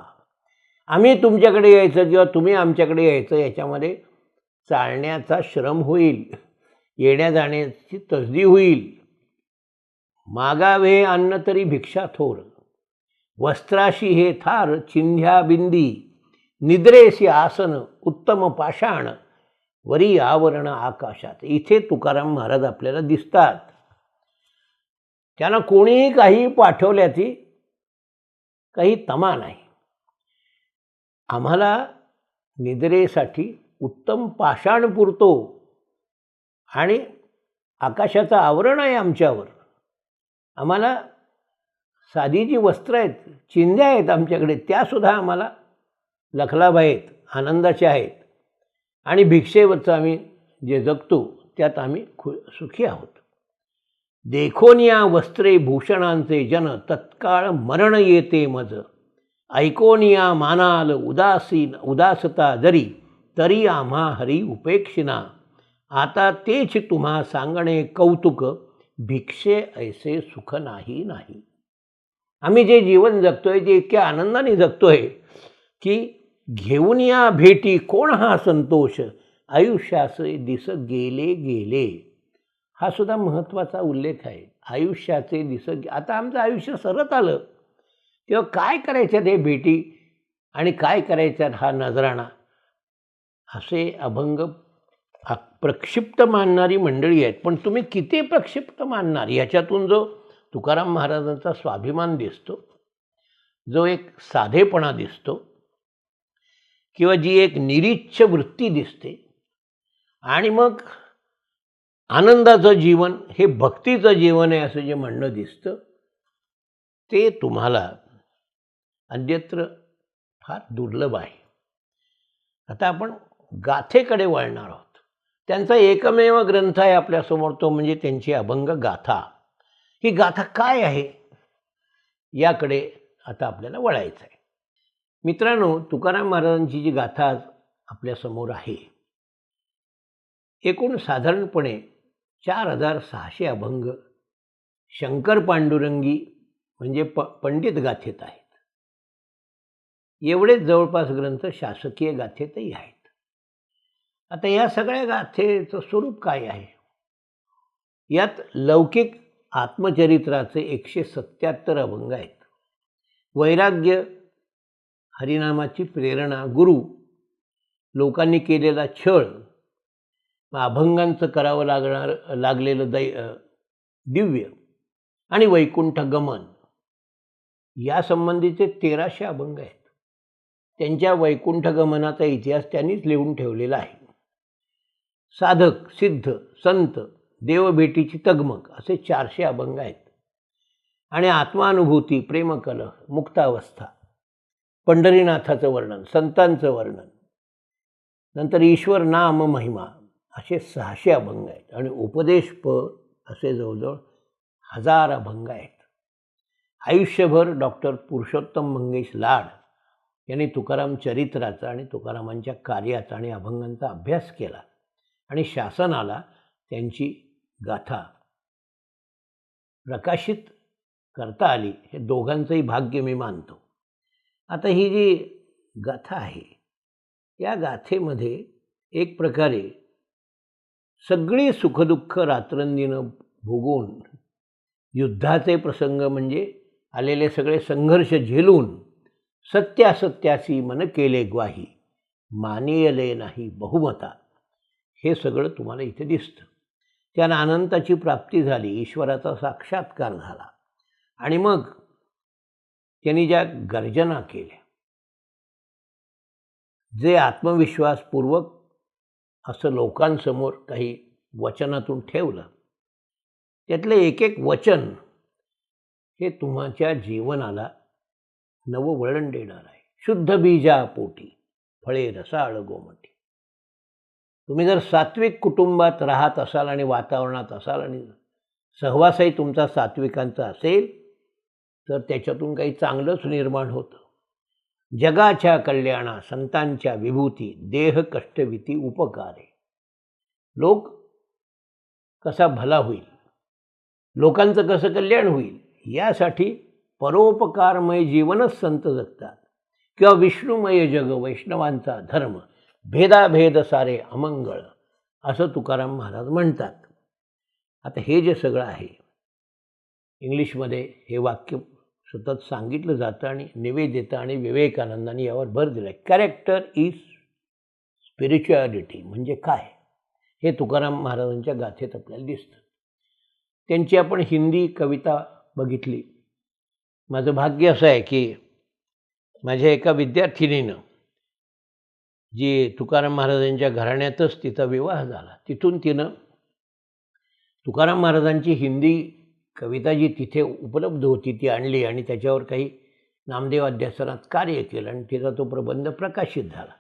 आम्ही तुमच्याकडे यायचं किंवा तुम्ही आमच्याकडे यायचं, याच्यामध्ये चालण्याचा श्रम होईल, येण्या जाण्याची तसदी होईल. मागावे अन्न तरी भिक्षा थोर, वस्त्राशी हे थार चिंध्या बिंदी. निद्रेसी आसन उत्तम पाषाण, वरी आवरण आकाशात. इथे तुकाराम महाराज आपल्याला दिसतात. त्यांना कोणीही काही पाठवल्याची काही तमा नाही. आम्हाला निद्रेसाठी उत्तम पाषाण पुरतो आणि आकाशाचं आवरण आहे आमच्यावर. आम्हाला साधी जी वस्त्र आहेत, चिंध्या आहेत आमच्याकडे, त्यासुद्धा आम्हाला लखलाभ आहेत, आनंदाचे आहेत. आणि भिक्षेवरचं आम्ही जे जगतो त्यात आम्ही सुखी आहोत. देखोन या वस्त्रे भूषणांचे जन, तत्काळ मरण येते मज. ऐकोन या मानाल उदासता जरी, तरी आम्हा हरी उपेक्षिना. आता तेच तुम्हा सांगणे कौतुक, भिक्षे ऐसे सुख नाही नाही. आम्ही जे जीवन जगतोय ते इतक्या आनंदाने जगतोय की घेऊन या भेटी कोण हा संतोष, आयुष्याचे दिस गेले गेले. हा सुद्धा महत्त्वाचा उल्लेख आहे. आयुष्याचे दिस, आता आमचं आयुष्य सरत आलं तेव्हा काय करायच्यात हे भेटी आणि काय करायच्यात हा नजराणा. असे अभंग प्रक्षिप्त मानणारी मंडळी आहेत. पण तुम्ही किती प्रक्षिप्त मानणार, याच्यातून जो तुकाराम महाराजांचा स्वाभिमान दिसतो, जो एक साधेपणा दिसतो, किंवा जी एक निरीच्छ वृत्ती दिसते, आणि मग आनंदाचं जीवन हे भक्तीचं जीवन आहे असं जे म्हणणं दिसतं, ते तुम्हाला अन्यत्र फार दुर्लभ आहे. आता आपण गाथेकडे वळणार आहोत. त्यांचा एकमेव ग्रंथ आहे आपल्यासमोर, तो म्हणजे त्यांची अभंग गाथा. ही गाथा काय आहे याकडे आता आपल्याला वळायचं आहे. मित्रांनो, तुकाराम महाराजांची जी गाथा आज आपल्यासमोर आहे, एकूण साधारणपणे 4600 अभंग शंकर पांडुरंगी म्हणजे पंडित गाथेत आहेत. एवढेच जवळपास ग्रंथ शासकीय गाथेतही आहेत. आता या सगळ्या गाथेचं स्वरूप काय आहे? यात लौकिक आत्मचरित्राचे 177 अभंग आहेत. वैराग्य, हरिनामाची प्रेरणा, गुरु, लोकांनी केलेला छळ, अभंगांचं करावं लागलेलं दिव्य आणि वैकुंठ गमन या संबंधीचे 1300 अभंग आहेत. त्यांच्या वैकुंठ गमनाचा इतिहास त्यांनीच लिहून ठेवलेला आहे. साधक, सिद्ध, संत, देवभेटीची तगमग असे 400 अभंग आहेत. आणि आत्मानुभूती, प्रेमकलह, मुक्तावस्था, पंढरीनाथाचं वर्णन, संतांचं वर्णन, नंतर ईश्वर नाम महिमा असे 600 अभंग आहेत. आणि उपदेशपर असे जवळजवळ 1000 अभंग आहेत. आयुष्यभर डॉक्टर पुरुषोत्तम मंगेश लाड यांनी तुकाराम चरित्राचा आणि तुकारामांच्या कार्याचा आणि अभंगांचा अभ्यास केला आणि शासनाला त्यांची गाथा प्रकाशित करता आली. हे दोघांचंही भाग्य मी मानतो. आता ही जी गाथा आहे, या गाथेमध्ये एक प्रकारे सगळी सुखदुःख रात्रंदिन भोगून, युद्धाचे प्रसंग म्हणजे आलेले सगळे संघर्ष झेलून, सत्यासत्यासी मन केले ग्वाही, मानियले नाही बहुमता, हे सगळं तुम्हाला इथे दिसतं. त्यानं अनंताची प्राप्ती झाली, ईश्वराचा साक्षात्कार झाला. आणि मग त्यांनी ज्या गर्जना केल्या, जे आत्मविश्वासपूर्वक असं लोकांसमोर काही वचनातून ठेवलं, त्यातलं एक एक वचन हे तुमच्या जीवनाला नवं वळण देणार आहे. शुद्ध बीजा पोटी फळे रसाळ गोमटी. तुम्ही जर सात्विक कुटुंबात राहत असाल आणि वातावरणात असाल आणि सहवासही तुमचा सात्विकांचा असेल, तर त्याच्यातून काही चांगलंच निर्माण होतं. जगाच्या कल्याणा संतांच्या विभूती, देह कष्टविती उपकारे. लोक कसा भला होईल, लोकांचं कसं कल्याण होईल, यासाठी परोपकारमय जीवनच संत जगतात. किंवा विष्णुमय जग वैष्णवांचा धर्म, भेदाभेद सारे अमंगळ, असं तुकाराम महाराज म्हणतात. आता हे जे सगळं आहे, इंग्लिशमध्ये हे वाक्य सतत सांगितलं जातं आणि निवेदिता आणि विवेकानंदांनी यावर भर दिला आहे. कॅरेक्टर इज स्पिरिच्युअलिटी म्हणजे काय, हे तुकाराम महाराजांच्या गाथेत आपल्याला दिसतं. त्यांची आपण हिंदी कविता बघितली. माझं भाग्य असं आहे की माझ्या एका विद्यार्थिनीनं, जी तुकाराम महाराजांच्या घराण्यातच तिचा विवाह झाला, तिथून तिनं तुकाराम महाराजांची हिंदी कविता जी तिथे उपलब्ध होती ती आणली आणि त्याच्यावर काही नामदेव अध्यासनात कार्य केलं आणि तिचा तो प्रबंध प्रकाशित झाला.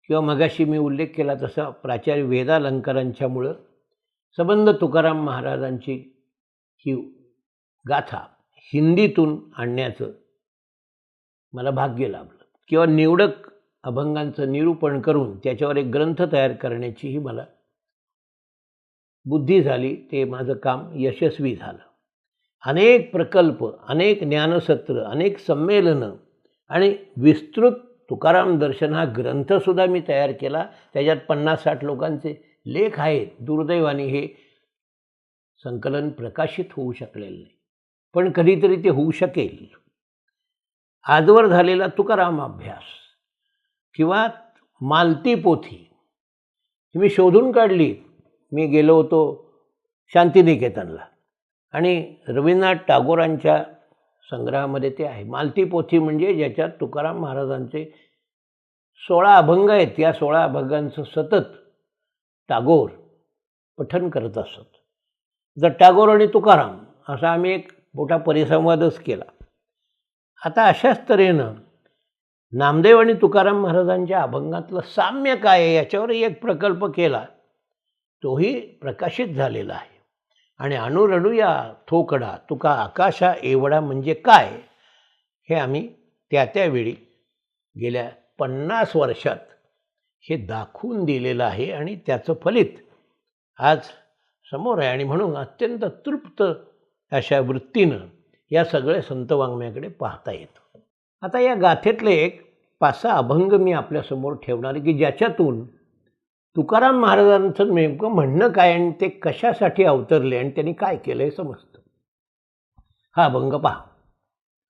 किंवा मगाशी मी उल्लेख केला तसा प्राचार्य वेदालंकारांच्यामुळं संबंध तुकाराम महाराजांची ही गाथा हिंदीतून आणण्याचं मला भाग्य लाभलं. किंवा निवडक अभंगांचं निरूपण करून त्याच्यावर एक ग्रंथ तयार करण्याचीही मला बुद्धी झाली. ते माझं काम यशस्वी झालं. अनेक प्रकल्प, अनेक ज्ञानसत्र, अनेक संमेलनं आणि विस्तृत तुकाराम दर्शन हा ग्रंथसुद्धा मी तयार केला. त्याच्यात 50-60 लोकांचे लेख आहेत. दुर्दैवाने हे संकलन प्रकाशित होऊ शकलेलं नाही, पण कधीतरी ते होऊ शकेल. आजवर झालेला तुकाराम अभ्यास किंवा मालती पोथी ही मी शोधून काढली. मी गेलो होतो शांतिनिकेतनला आणि रवींद्रनाथ टागोरांच्या संग्रहामध्ये ते आहे. मालती पोथी म्हणजे ज्याच्यात तुकाराम महाराजांचे 16 अभंग आहेत. या 16 अभंगांचं सतत टागोर पठण करत असत. जर टागोर आणि तुकाराम असा आम्ही एक मोठा परिसंवादच केला. आता अशाच तऱ्हेनं नामदेव आणि तुकाराम महाराजांच्या अभंगातलं साम्य काय आहे याच्यावरही एक प्रकल्प केला. तोही प्रकाशित झालेला आहे. आणि अणुरणू या थोकडा तुका आकाशा एवढा म्हणजे काय, हे आम्ही त्यावेळी गेल्या 50 वर्षात हे दाखवून दिलेलं आहे आणि त्याचं फलित आज समोर आहे. आणि म्हणून अत्यंत तृप्त अशा वृत्तीनं या सगळ्या संतवाङ्मयाकडे पाहता येतं. आता या गाथेतले एक 5-6 अभंग मी आपल्यासमोर ठेवणार की ज्याच्यातून तुकाराम महाराजांचं नेमकं म्हणणं काय आणि ते कशासाठी अवतरले आणि त्यांनी काय केलं हे समजतं. हा अभंग पहा.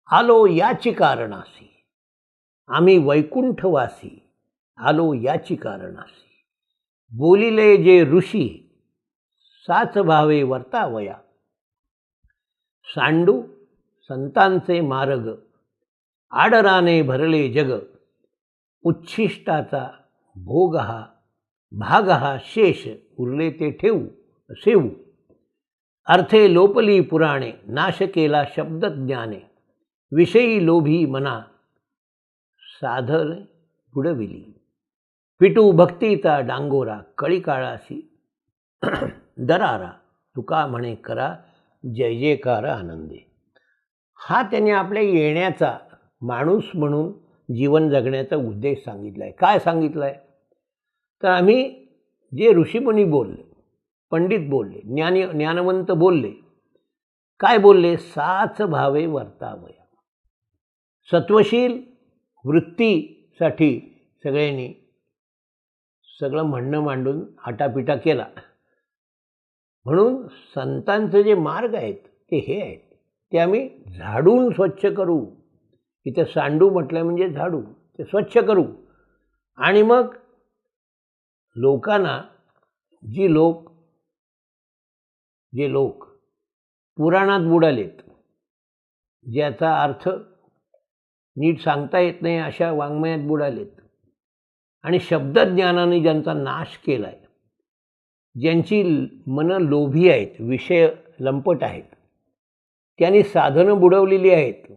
आलो याची कारणासी, आम्ही वैकुंठवासी, आलो याची कारणासी, बोलिले जे ऋषी, साच भावे वर्तावया, सांडू संतांचे मार्ग, आडराने भरले जग, उच्छिष्टाचा भोग हा, भाग हा शेष, उरले ते ठेवू सेवू, अर्थे लोपली पुराणे, नाश केला शब्दज्ञाने, विषयी लोभी मना, साधन बुडविली, पिटू भक्तीचा डांगोरा, कळी काळासी दरारा, तुका म्हणे करा जय जयकार आनंदे. हा त्याने आपल्या येण्याचा, माणूस म्हणून जीवन जगण्याचा उद्देश सांगितला आहे. काय सांगितलं आहे तर आम्ही जे ऋषीमुनी बोलले, पंडित बोलले, ज्ञानवंत बोलले, काय बोलले, साच भावे वर्तावया. सत्वशील वृत्तीसाठी सगळ्यांनी सगळं म्हणणं मांडून आटापिटा केला. म्हणून संतांचे जे मार्ग आहेत ते हे आहेत, ते आम्ही झाडून स्वच्छ करू. इथे सांडू म्हटलं म्हणजे झाडू, ते स्वच्छ करू. आणि मग लोकांना जे लोक पुराणात बुडालेत, ज्याचा अर्थ नीट सांगता येत नाही अशा वाङ्मयात बुडालेत, आणि शब्दज्ञानाने ज्यांचा नाश केला आहे, ज्यांची मनं लोभी आहेत, विषय लंपट आहेत, त्यांनी साधनं बुडवलेली आहेत,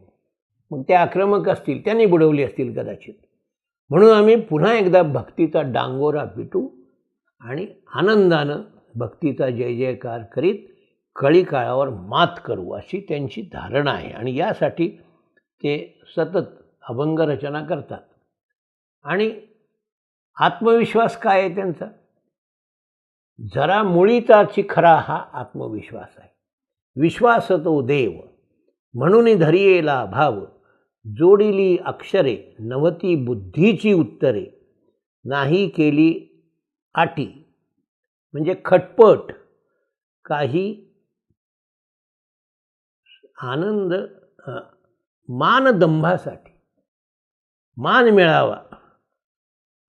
मग ते आक्रमक असतील, त्यांनी बुडवली असतील कदाचित. म्हणून आम्ही पुन्हा एकदा भक्तीचा डांगोरा पिटू आणि आनंदानं भक्तीचा जय जयकार करीत कळी काळावर मात करू, अशी त्यांची धारणा आहे. आणि यासाठी ते सतत अभंग रचना करतात. आणि आत्मविश्वास काय आहे त्यांचा? जरा मुळीचा चिखरा हा आत्मविश्वास आहे. विश्वास तो देव म्हणून धरियेला भाव, जोडिली अक्षरे नवती बुद्धीची उत्तरे, नाही केली आटी. म्हणजे खटपट, काही आनंद मानदंभासाठी, मान मिळावा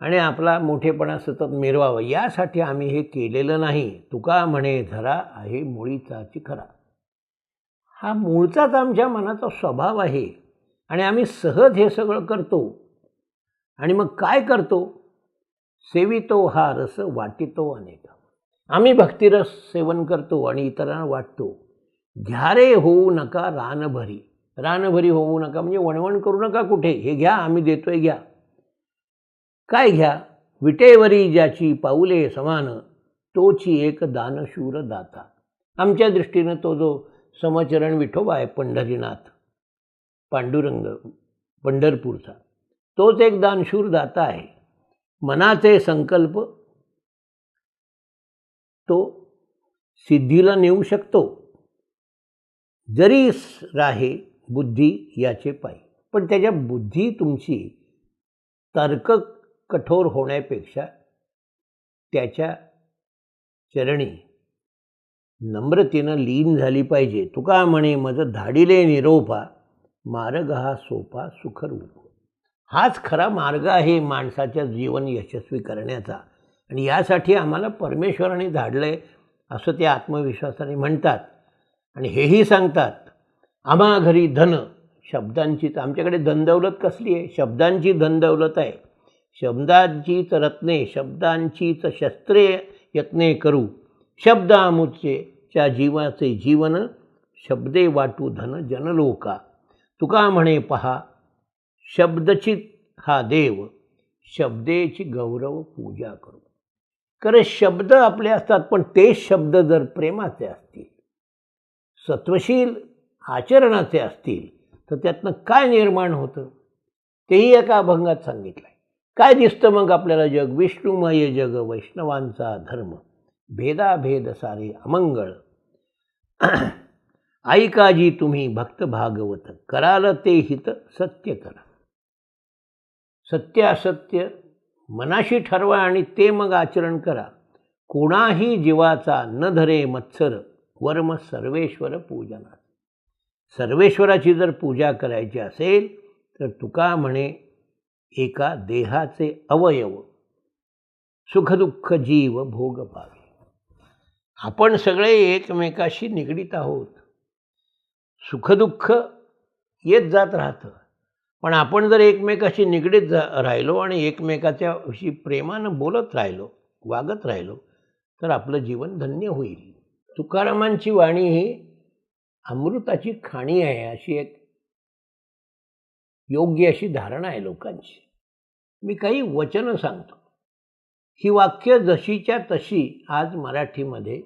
आणि आपला मोठेपणा सतत मिरवावा, यासाठी आम्ही हे केलेलं नाही. तुका म्हणे झरा आहे मुळीचा चिखरा. हा मूळचाच आमच्या मनाचा स्वभाव आहे आणि आम्ही सहज हे सगळं करतो. आणि मग काय करतो? सेवितो हा रस वाटितो अनेक. आम्ही भक्तिरस सेवन करतो आणि इतरांना वाटतो. घ्या रे होऊ नका रानभरी. रानभरी होऊ नका म्हणजे वणवण करू नका कुठे, हे घ्या, आम्ही देतोय, घ्या. काय घ्या? विटेवरी ज्याची पाऊले समान, तोची एक दानशूर दाता. आमच्या दृष्टीनं तो जो समचरण विठोबा आहे, पंढरीनाथ पांडुरंग पंढरपूरचा, तोच एक दानशूर दाता आहे. मनाचे संकल्प तो सिद्धीला नेऊ शकतो, जरी राहे बुद्धी याचे पायी. पण त्याच्या बुद्धी तुमची तर्क कठोर होण्यापेक्षा त्याच्या चरणी नम्रतेनं लीन झाली पाहिजे. तुका म्हणे मज धाडिले निरोपा, मार्ग हा सोपा सुखरूप. हाच खरा मार्ग आहे माणसाच्या जीवन यशस्वी करण्याचा. आणि यासाठी आम्हाला परमेश्वराने धाडलं आहे असं ते आत्मविश्वासाने म्हणतात. आणि हेही सांगतात, आम्हा घरी धन शब्दांचीच. आमच्याकडे धनदौलत कसली आहे? शब्दांची धनदौलत आहे. शब्दांचीच रत्ने, शब्दांचीच शस्त्रे यत्ने करू. शब्द आमुचे च्या जीवाचे जीवन, शब्दे वाटू धन जनलोका. तुका म्हणे पहा शब्दचित हा देव, शब्देची गौरव पूजा करू. कारण शब्द आपले असतात, पण तेच शब्द जर प्रेमाचे असतील, सत्वशील आचरणाचे असतील, तर त्यातनं काय निर्माण होतं तेही एका अभंगात सांगितलं आहे. काय दिसतं मग आपल्याला जग? विष्णुमय जग वैष्णवांचा धर्म, भेदाभेद सारे अमंगळ. ऐकाजी तुम्ही भक्त भागवत, कराल ते हित सत्य करा. सत्य असत्य मनाशी ठरवा आणि ते मग आचरण करा. कोणाही जीवाचा न धरे मत्सर, वर्म सर्वेश्वर पूजना. सर्वेश्वराची जर पूजा करायची असेल तर तुका म्हणे एका देहाचे अवयव, सुखदुःख जीव भोग पावे. आपण सगळे एकमेकाशी निगडीत आहोत. सुखदुःख येत जात राहतं, पण आपण जर एकमेकाशी निगडीत राहिलो आणि एकमेकाच्या विषयी प्रेमानं बोलत राहिलो, वागत राहिलो, तर आपलं जीवन धन्य होईल. तुकारामांची वाणी ही अमृताची खाणी आहे, अशी एक योग्य अशी धारणा आहे लोकांची. मी काही वचनं सांगतो. ही वाक्य जशीच्या तशी आज मराठीमध्ये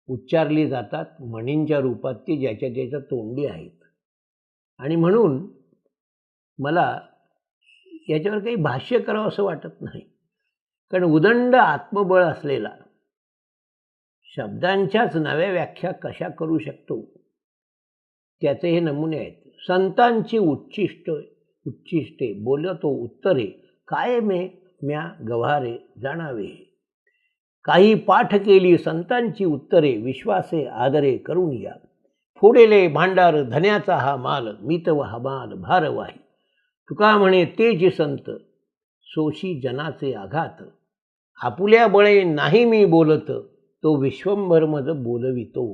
उच्चारली जातात, म्हणींच्या रूपात ती ज्याच्या त्याच्या तोंडी आहेत. आणि म्हणून मला याच्यावर काही भाष्य करावं असं वाटत नाही. कारण उदंड आत्मबळ असलेला शब्दांच्याच नव्या व्याख्या कशा करू शकतो त्याचे हे नमुने आहेत. संतांची उच्चिष्टे बोलतो उत्तरे, काय म्या गव्हारे जाणावे. काही पाठ केली संतांची उत्तरे, विश्वासे आदरे करून या. फोडेले भांडार धन्याचा हा माल, मितव हा माल भारवाही. तुका म्हणे तेच संत, सोशी जनाचे आघात. आपुल्या बळे नाही मी बोलत, तो विश्वंभर मज बोलवितो.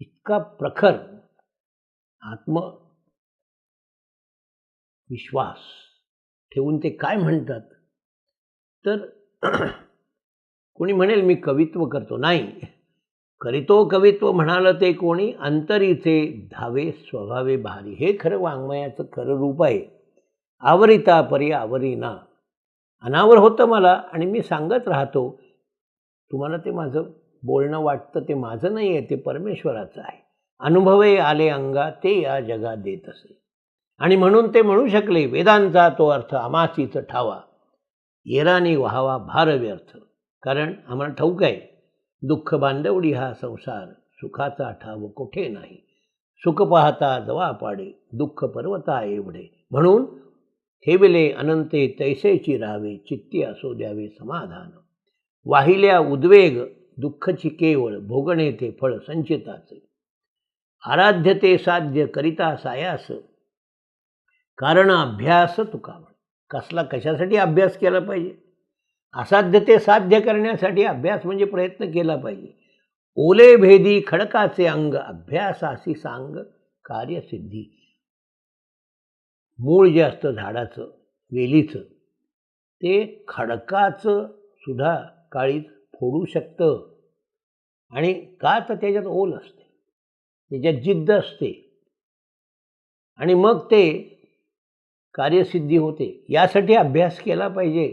इतका प्रखर आत्मविश्वास ठेवून ते काय म्हणतात, तर कोणी म्हणेल मी कवित्व करतो. नाही, करीतो कवित्व म्हणालं ते कोणी, अंतरीचे धावे स्वभावे भारी. हे खरं वाङ्मयाचं खरं रूप आहे. आवरिता परी आवरीना. अनावर होतं मला आणि मी सांगत राहतो. तुम्हाला ते माझं बोलणं वाटतं, ते माझं नाही आहे, ते परमेश्वराचं आहे. अनुभवे आले अंगा, ते या जगात देत असे. आणि म्हणून ते म्हणू शकले, वेदांचा तो अर्थ आमाचीच ठावा, येरानी व्हावा भार व्यर्थ. कारण आम्हाला ठाऊक आहे, दुःख बांधवडी हा संसार, सुखाचा ठाव कोठे नाही. सुख पाहता जवा पाडे, दुःख पर्वता एवढे. म्हणून ठेवले अनंते तैसेची राहावे, चित्ती असो द्यावे समाधान. वाहिल्या उद्वेग दुःखची केवळ, भोगणे ते फळ संचिताचे. आराध्य ते साध्य करिता सायास, कारण अभ्यास तुका म्हणे. कसला कशासाठी अभ्यास केला पाहिजे? असाध्य ते साध्य करण्यासाठी अभ्यास म्हणजे प्रयत्न केला पाहिजे. ओले भेदी खडकाचे अंग, अभ्यासासी सांग कार्यसिद्धी. मूळ जे असतं झाडाचं, वेलीचं, ते खडकाचं सुद्धा काळीज फोडू शकतं. आणि का तर त्याच्यात ओल असते, त्याच्यात जिद्द असते, आणि मग ते कार्यसिद्धी होते. यासाठी अभ्यास केला पाहिजे.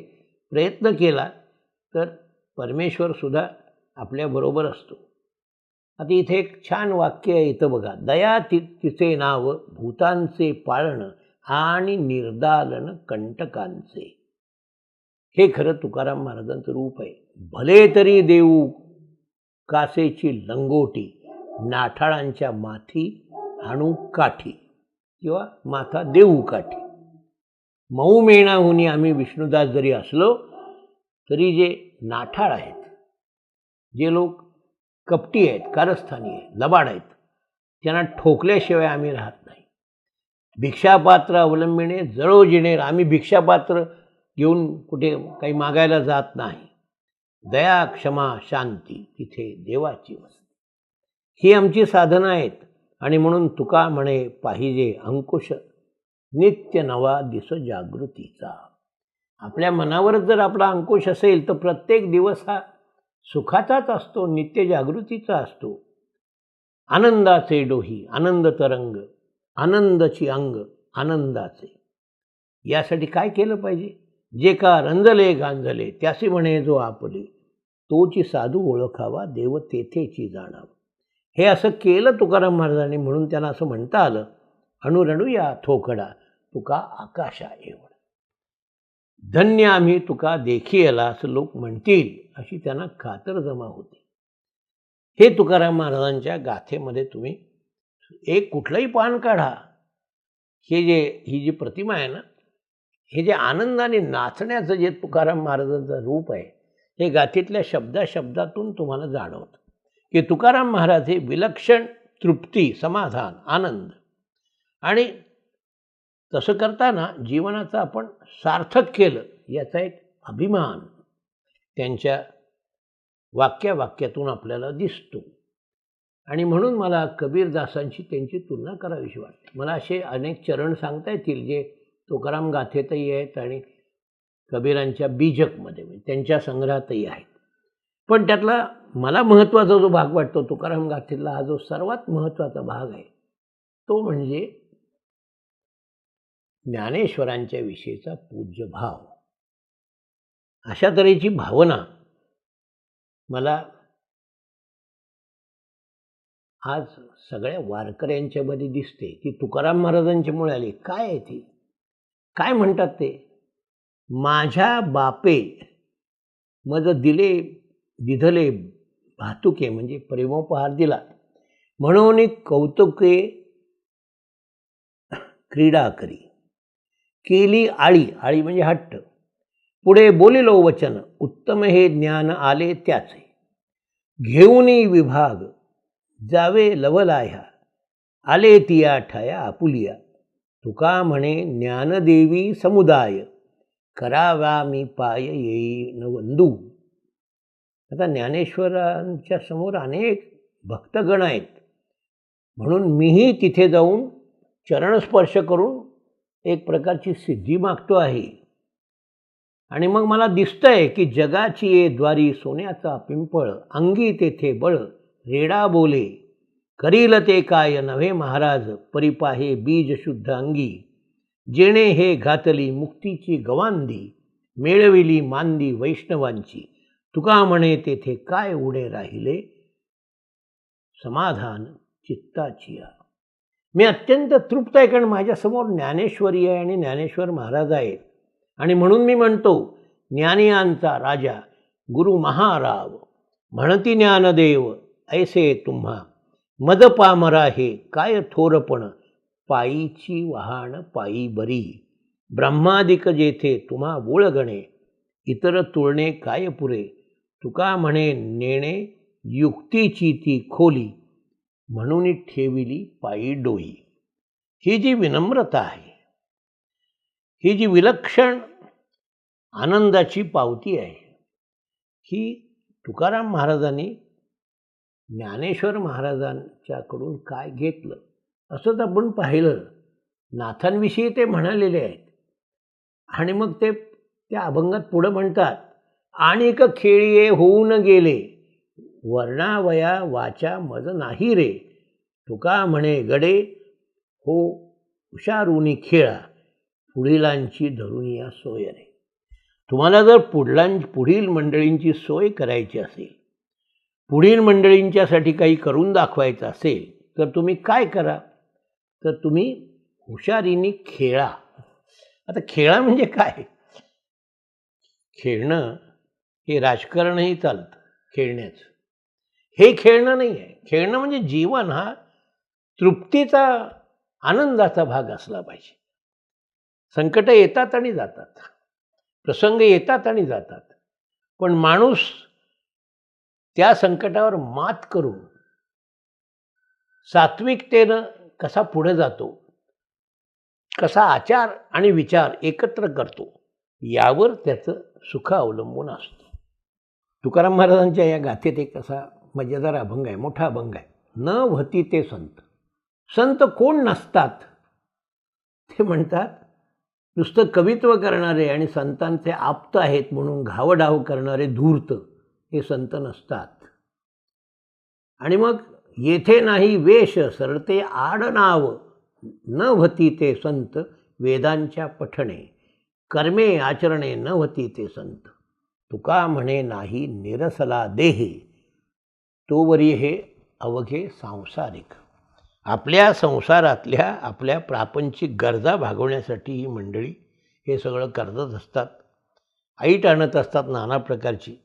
प्रयत्न केला तर परमेश्वरसुद्धा आपल्याबरोबर असतो. आता इथे एक छान वाक्य आहे, इथं बघा. दया तिचे नाव, भूतांचे पाळण आणि निर्दालन कंटकांचे. हे खरं तुकाराम महाराजांचं रूप आहे. भले तरी देऊ कासेची लंगोटी, नाठाळांच्या माथी आणू काठी, किंवा माथा देऊ काठी. मऊ मेणाहुनी आम्ही विष्णुदास जरी असलो तरी जे नाठाळ आहेत, जे लोक कपटी आहेत, कारस्थानी आहेत, लबाड आहेत, त्यांना ठोकल्याशिवाय आम्ही राहत नाही. भिक्षापात्र अवलंबिणे जळो जिणे. आम्ही भिक्षापात्र घेऊन कुठे काही मागायला जात नाही. दया क्षमा शांती तिथे देवाची वस्ती. ही आमची साधनं आहेत. आणि म्हणून तुका म्हणे पाहिजे अंकुश, नित्य नवा दिस जागृतीचा. आपल्या मनावरच जर आपला अंकुश असेल तर प्रत्येक दिवस हा सुखाचाच असतो, नित्य जागृतीचा असतो. आनंदाचे डोही आनंद तरंग, आनंदाची अंग आनंदाचे. यासाठी काय केलं पाहिजे? जे का रंजले गांजले त्यासी म्हणे जो आपले, तोची साधू ओळखावा देव तेथेची जाणावं. हे असं केलं तुकाराम महाराजांनी, म्हणून त्यांना असं म्हणता आलं, अणुरणूया थोकडा तुका आकाशा एवढ. धन्य आम्ही तुका देखियला असं लोक म्हणतील, अशी त्यांना खातर जमा होती. हे तुकाराम महाराजांच्या गाथेमध्ये तुम्ही एक कुठलंही पान काढा, ही जी प्रतिमा आहे ना, हे जे आनंदाने नाचण्याचं जे तुकाराम महाराजांचं रूप आहे, हे गाथेतल्या शब्दातून तुम्हाला जाणवतं की तुकाराम महाराज हे विलक्षण तृप्ती, समाधान, आनंद. आणि तसं करताना जीवनाचं आपण सार्थक केलं याचा एक अभिमान त्यांच्या वाक्यातून आपल्याला दिसतो. आणि म्हणून मला कबीरदासांची त्यांची तुलना करावीशी वाटते. मला असे अनेक चरण सांगता येतील जे तुकाराम गाथेतही आहेत आणि कबीरांच्या बीजकमध्ये त्यांच्या संग्रहातही आहेत. पण त्यातला मला महत्त्वाचा जो भाग वाटतो तुकाराम गाथेतला, हा जो सर्वात महत्त्वाचा भाग आहे, तो म्हणजे ज्ञानेश्वरांच्या विषयीचा पूज्य भाव. अशा तऱ्हेची भावना मला आज सगळ्या वारकऱ्यांच्यामध्ये दिसते. ती तुकाराम महाराजांच्यामुळे आली. काय आहे ती? काय म्हणतात ते? माझ्या बापे मज दिधले भातुके, म्हणजे प्रेमोपहार दिला म्हणून कौतुके क्रीडा करी. केली आळी, आळी म्हणजे हट्ट. पुढे बोलिलो वचन, उत्तम हे ज्ञान आले त्याचे. घेऊनी विभाग, जावे लवलाह्या, आले तिया ठाया आपुलिया. तुका म्हणे ज्ञानदेवी समुदाय, करावा मी पाय येईन वंदू. आता ज्ञानेश्वरांच्या समोर अनेक भक्तगण आहेत, म्हणून मीही तिथे जाऊन चरणस्पर्श करून एक प्रकारची सिद्धी मागतो आहे. आणि मग मला दिसतंय की जगाची ये द्वारी सोन्याचा पिंपळ, अंगी तेथे बळ, रेडा बोले करील ते काय नव्हे महाराज, परिपाहे बीज शुद्ध अंगी. जेणे हे घातली मुक्तीची गवांदी, मेळविली मांदी वैष्णवांची. तुका म्हणे तेथे काय उडे राहिले, समाधान चित्ताची. मी अत्यंत तृप्त आहे, कारण माझ्यासमोर ज्ञानेश्वरी आहे आणि ज्ञानेश्वर महाराज आहेत. आणि म्हणून मी म्हणतो, ज्ञानियांचा राजा गुरु महाराव, म्हणती ज्ञानदेव ऐसे तुम्हा. मद पामरा हे काय थोरपण, पायीची वहाण पायी बरी. ब्रह्मादिक जेथे तुम्हा बोळगणे, इतर तुळणे काय पुरे. तुका म्हणे नेणे युक्तीची ती खोली, म्हणून ठेविली पायी डोई. ही जी विनम्रता आहे, ही जी विलक्षण आनंदाची पावती आहे, ही तुकाराम महाराजांनी ज्ञानेश्वर महाराजांच्याकडून काय घेतलं असंच आपण पाहिलं. नाथांविषयी ते म्हणालेले आहेत. आणि मग ते त्या अभंगात पुढं म्हणतात, आणिक खेळिये होऊन गेले, वर्णावया वाचा मज नाही रे. तुका म्हणे गडे हो हुशारुनी खेळा, पुढीलांची धरुनिया सोय रे. तुम्हाला जर पुढील मंडळींची सोय करायची असेल, पुढील मंडळींच्यासाठी काही करून दाखवायचं असेल, तर तुम्ही काय करा, तर तुम्ही हुशारीने खेळा. आता खेळा म्हणजे काय? खेळणं हे राजकारणही चालतं खेळण्याचं. हे खेळणं नाही आहे. खेळणं म्हणजे जीवन हा तृप्तीचा, आनंदाचा भाग असला पाहिजे. संकट येतात आणि जातात, प्रसंग येतात आणि जातात, पण माणूस त्या संकटावर मात करून सात्विकतेनं कसा पुढे जातो, कसा आचार आणि विचार एकत्र करतो, यावर त्याचं सुख अवलंबून असतं. तुकाराम महाराजांच्या या गाथेत एक असा मजेदार अभंग आहे, मोठा अभंग आहे. न व्हती ते संत. संत कोण नसतात? ते म्हणतात, नुसतं कवित्व करणारे आणि संतांचे आप्त आहेत म्हणून घावडाव करणारे धूर्त हे संत नसतात. आणि मग येथे नाही वेश सरते आडनाव, न व्हती ते संत वेदांच्या पठणे, कर्मे आचरणे न व्हती ते संत. तुका म्हणे नाही निरसला देहे, तोवरी हे अवघे सांसारिक. आपल्या संसारातल्या आपल्या प्रापंचिक गरजा भागवण्यासाठी ही मंडळी हे सगळं करत असतात, ऐट आणत असतात नाना प्रकारची.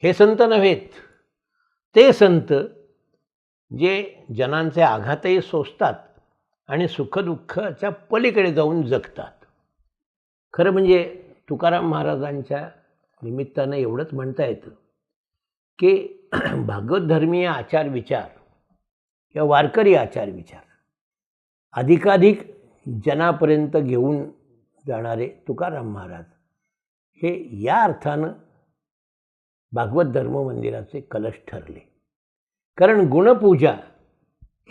हे संत नव्हेत, ते संत जे जनांचे आघातही सोसतात आणि सुखदुःखाच्या पलीकडे जाऊन जगतात. खरं म्हणजे तुकाराम महाराजांच्या निमित्तानं एवढंच म्हणता येतं की भागवत धर्मीय आचार विचार किंवा वारकरी आचार विचार अधिकाधिक जनापर्यंत घेऊन जाणारे तुकाराम महाराज हे या अर्थानं भागवत धर्म मंदिराचे कलश ठरले. कारण गुणपूजा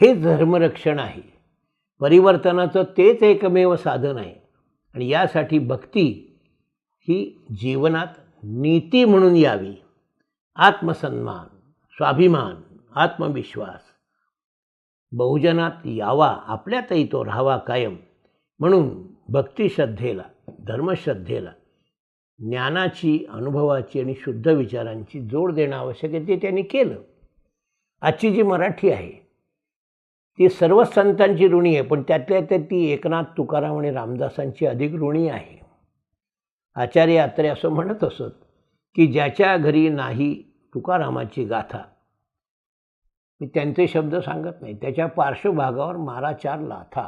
हे धर्मरक्षण आहे, परिवर्तनाचं तेच एकमेव साधन आहे. आणि यासाठी भक्ती ही जीवनात नीती म्हणून यावी. आत्मसन्मान, स्वाभिमान, आत्मविश्वास बहुजनात यावा, आपल्यातही तो राहावा कायम. म्हणून भक्तिश्रद्धेला, धर्मश्रद्धेला ज्ञानाची, अनुभवाची आणि शुद्ध विचारांची जोड देणं आवश्यक आहे. ते त्यांनी केलं. आजची जी मराठी आहे ती सर्व संतांची ऋणी आहे, पण त्यातल्या त्यात ती एकनाथ, तुकाराम आणि रामदासांची अधिक ऋणी आहे. आचार्य अत्रे असं म्हणत असत की ज्याच्या घरी नाही तुकारामाची गाथा, मी त्यांचे शब्द सांगत नाही, त्याच्या पार्श्वभागावर मारा चार लाथा.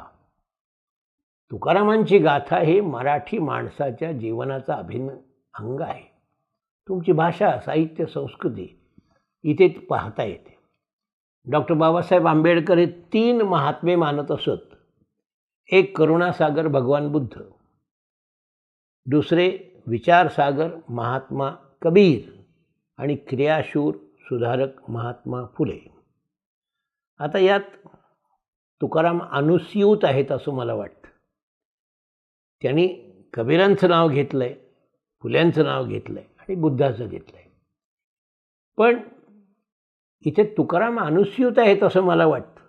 तुकारामांची गाथा हे मराठी माणसाच्या जीवनाचा अभिन्न अंग आहे. तुमची भाषा, साहित्य, संस्कृती इथे पाहता येते. डॉक्टर बाबासाहेब आंबेडकर हे 3 महात्मे मानत असत. एक करुणासागर भगवान बुद्ध, दुसरे विचारसागर महात्मा कबीर आणि क्रियाशूर सुधारक महात्मा फुले. आता यात तुकाराम अनुस्यूत आहेत असं मला वाटतं. त्यांनी कबीरांचं नाव घेतलं आहे, फुल्यांचं नाव घेतलं आहे आणि बुद्धाचं घेतलं आहे. पण इथे तुकाराम अनुस्यूत आहेत असं मला वाटतं.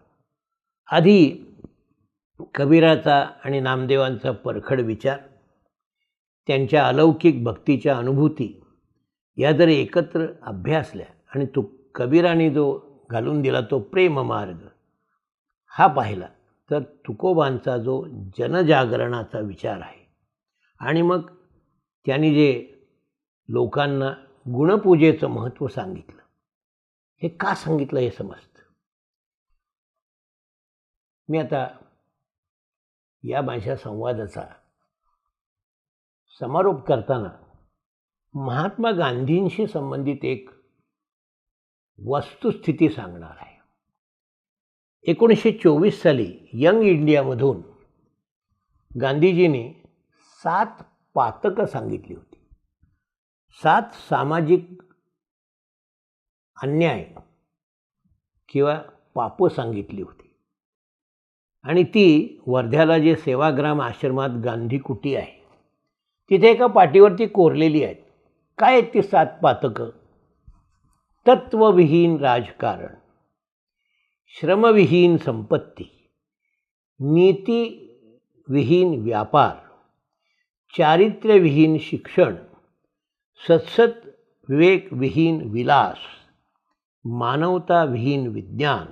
आधी कबीराचा आणि नामदेवांचा परखड विचार, त्यांच्या अलौकिक भक्तीच्या अनुभूती या जर एकत्र अभ्यासल्या आणि कबीराने जो घालून दिला तो प्रेममार्ग हा पाहिला तर तुकोबांचा जो जनजागरणाचा विचार आहे आणि मग त्यांनी जे लोकांना गुणपूजेचं महत्त्व सांगितलं, हे का सांगितलं हे समजतं. मी आता या माझ्या संवादाचा समारोप करताना महात्मा गांधींशी संबंधित एक वस्तुस्थिती सांगणार आहे. 1924 साली यंग इंडियामधून गांधीजींनी 7 पातकं सांगितली होती. 7 सामाजिक अन्याय किंवा पापं सांगितली होती आणि ती वर्ध्याला जे सेवाग्राम आश्रमात गांधी कुटी आहे तिथे एका पाटीवरती कोरलेली आहेत. काय आहेत ती 7 पातकं? तत्वविहीन राजकारण, श्रमविहीन संपत्ती, नीतिविहीन व्यापार, चारित्र्यविहीन शिक्षण, सत्सत विवेकविहीन विलास, मानवताविहीन विज्ञान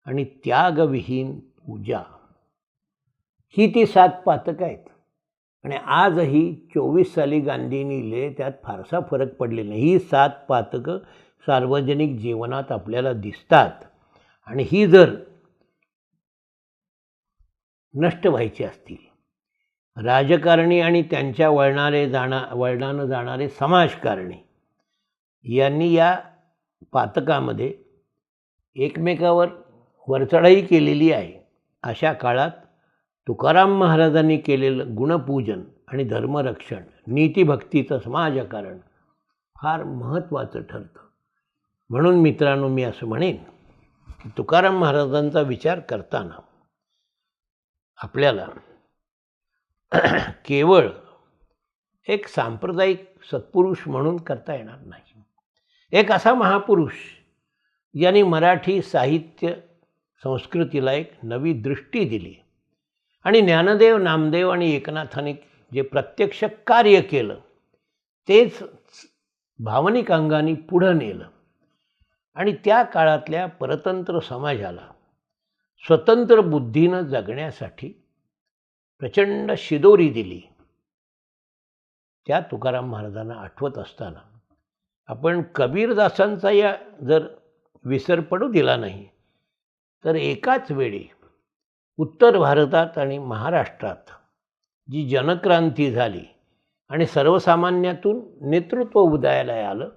आणि त्यागविहीन पूजा. ही ती 7 पातकं आहेत. आणि आजही 24 साली गांधींनी लिहिले त्यात फारसा फरक पडलेला नाही. ही 7 पातकं सार्वजनिक जीवनात आपल्याला दिसतात आणि ही जर नष्ट व्हायची असतील, राजकारणी आणि त्यांच्या वळणानं जाणारे समाजकारणी यांनी या पातकामध्ये एकमेकावर वरचढाई केलेली आहे. अशा काळात तुकाराम महाराजांनी केलेलं गुणपूजन आणि धर्मरक्षण, नीतिभक्तीचं समाजकारण फार महत्त्वाचं ठरतं. म्हणून मित्रांनो, मी असं म्हणेन की तुकाराम महाराजांचा विचार करताना आपल्याला केवळ एक सांप्रदायिक सत्पुरुष म्हणून करता येणार नाही. एक असा महापुरुष ज्यांनी मराठी साहित्य संस्कृतीला एक नवी दृष्टी दिली आणि ज्ञानदेव, नामदेव आणि एकनाथांनी जे प्रत्यक्ष कार्य केलं तेच भावनिक अंगाने पुढं नेलं आणि त्या काळातल्या परतंत्र समाजाला स्वतंत्र बुद्धीनं जगण्यासाठी प्रचंड शिदोरी दिली. त्या तुकाराम महाराजांना आठवत असताना आपण कबीरदासांचा या जर विसर पडू दिला नाही तर एकाच वेळी उत्तर भारतात आणि महाराष्ट्रात जी जनक्रांती झाली आणि सर्वसामान्यातून नेतृत्व उदयाला आलं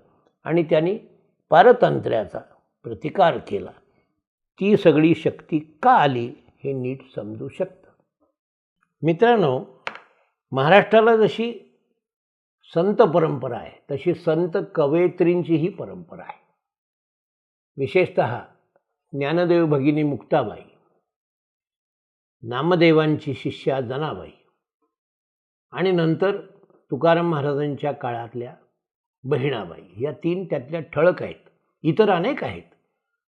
आणि त्यांनी पारतंत्र्याचा प्रतिकार केला, ती सगळी शक्ती का आली हे नीट समजू शकतं. मित्रांनो, महाराष्ट्राला जशी संत परंपरा आहे तशी संत कवयित्रींचीही परंपरा आहे. विशेषतः ज्ञानदेव भगिनी मुक्ताबाई, नामदेवांची शिष्या जनाबाई आणि नंतर तुकाराम महाराजांच्या काळातल्या बहिणाबाई, या 3 त्यातल्या ठळक आहेत. इतर अनेक आहेत.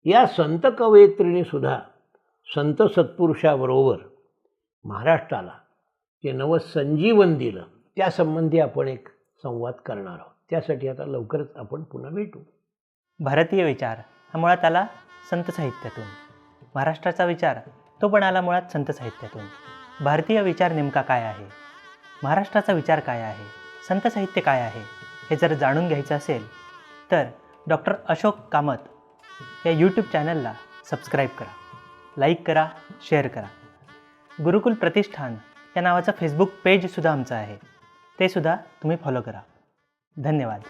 या संत कवयित्रीने सुद्धा संत सत्पुरुषाबरोबर महाराष्ट्राला जे नवसंजीवन दिलं त्यासंबंधी आपण एक संवाद करणार आहोत. त्यासाठी आता लवकरच आपण पुन्हा भेटू. भारतीय विचार हा मुळात आला संत साहित्यातून. महाराष्ट्राचा विचार तो पण आला मुळात संत साहित्यातून. भारतीय विचार नेमका काय आहे, महाराष्ट्राचा विचार काय आहे, संत साहित्य काय आहे हे जर जाणून घ्यायचं असेल तर डॉक्टर अशोक कामत या यूट्यूब चॅनलला सबस्क्राईब करा, लाईक करा, शेअर करा. गुरुकुल प्रतिष्ठान या नावाचं फेसबुक पेजसुद्धा आमचं आहे, ते सुद्धा तुम्ही फॉलो करा. धन्यवाद.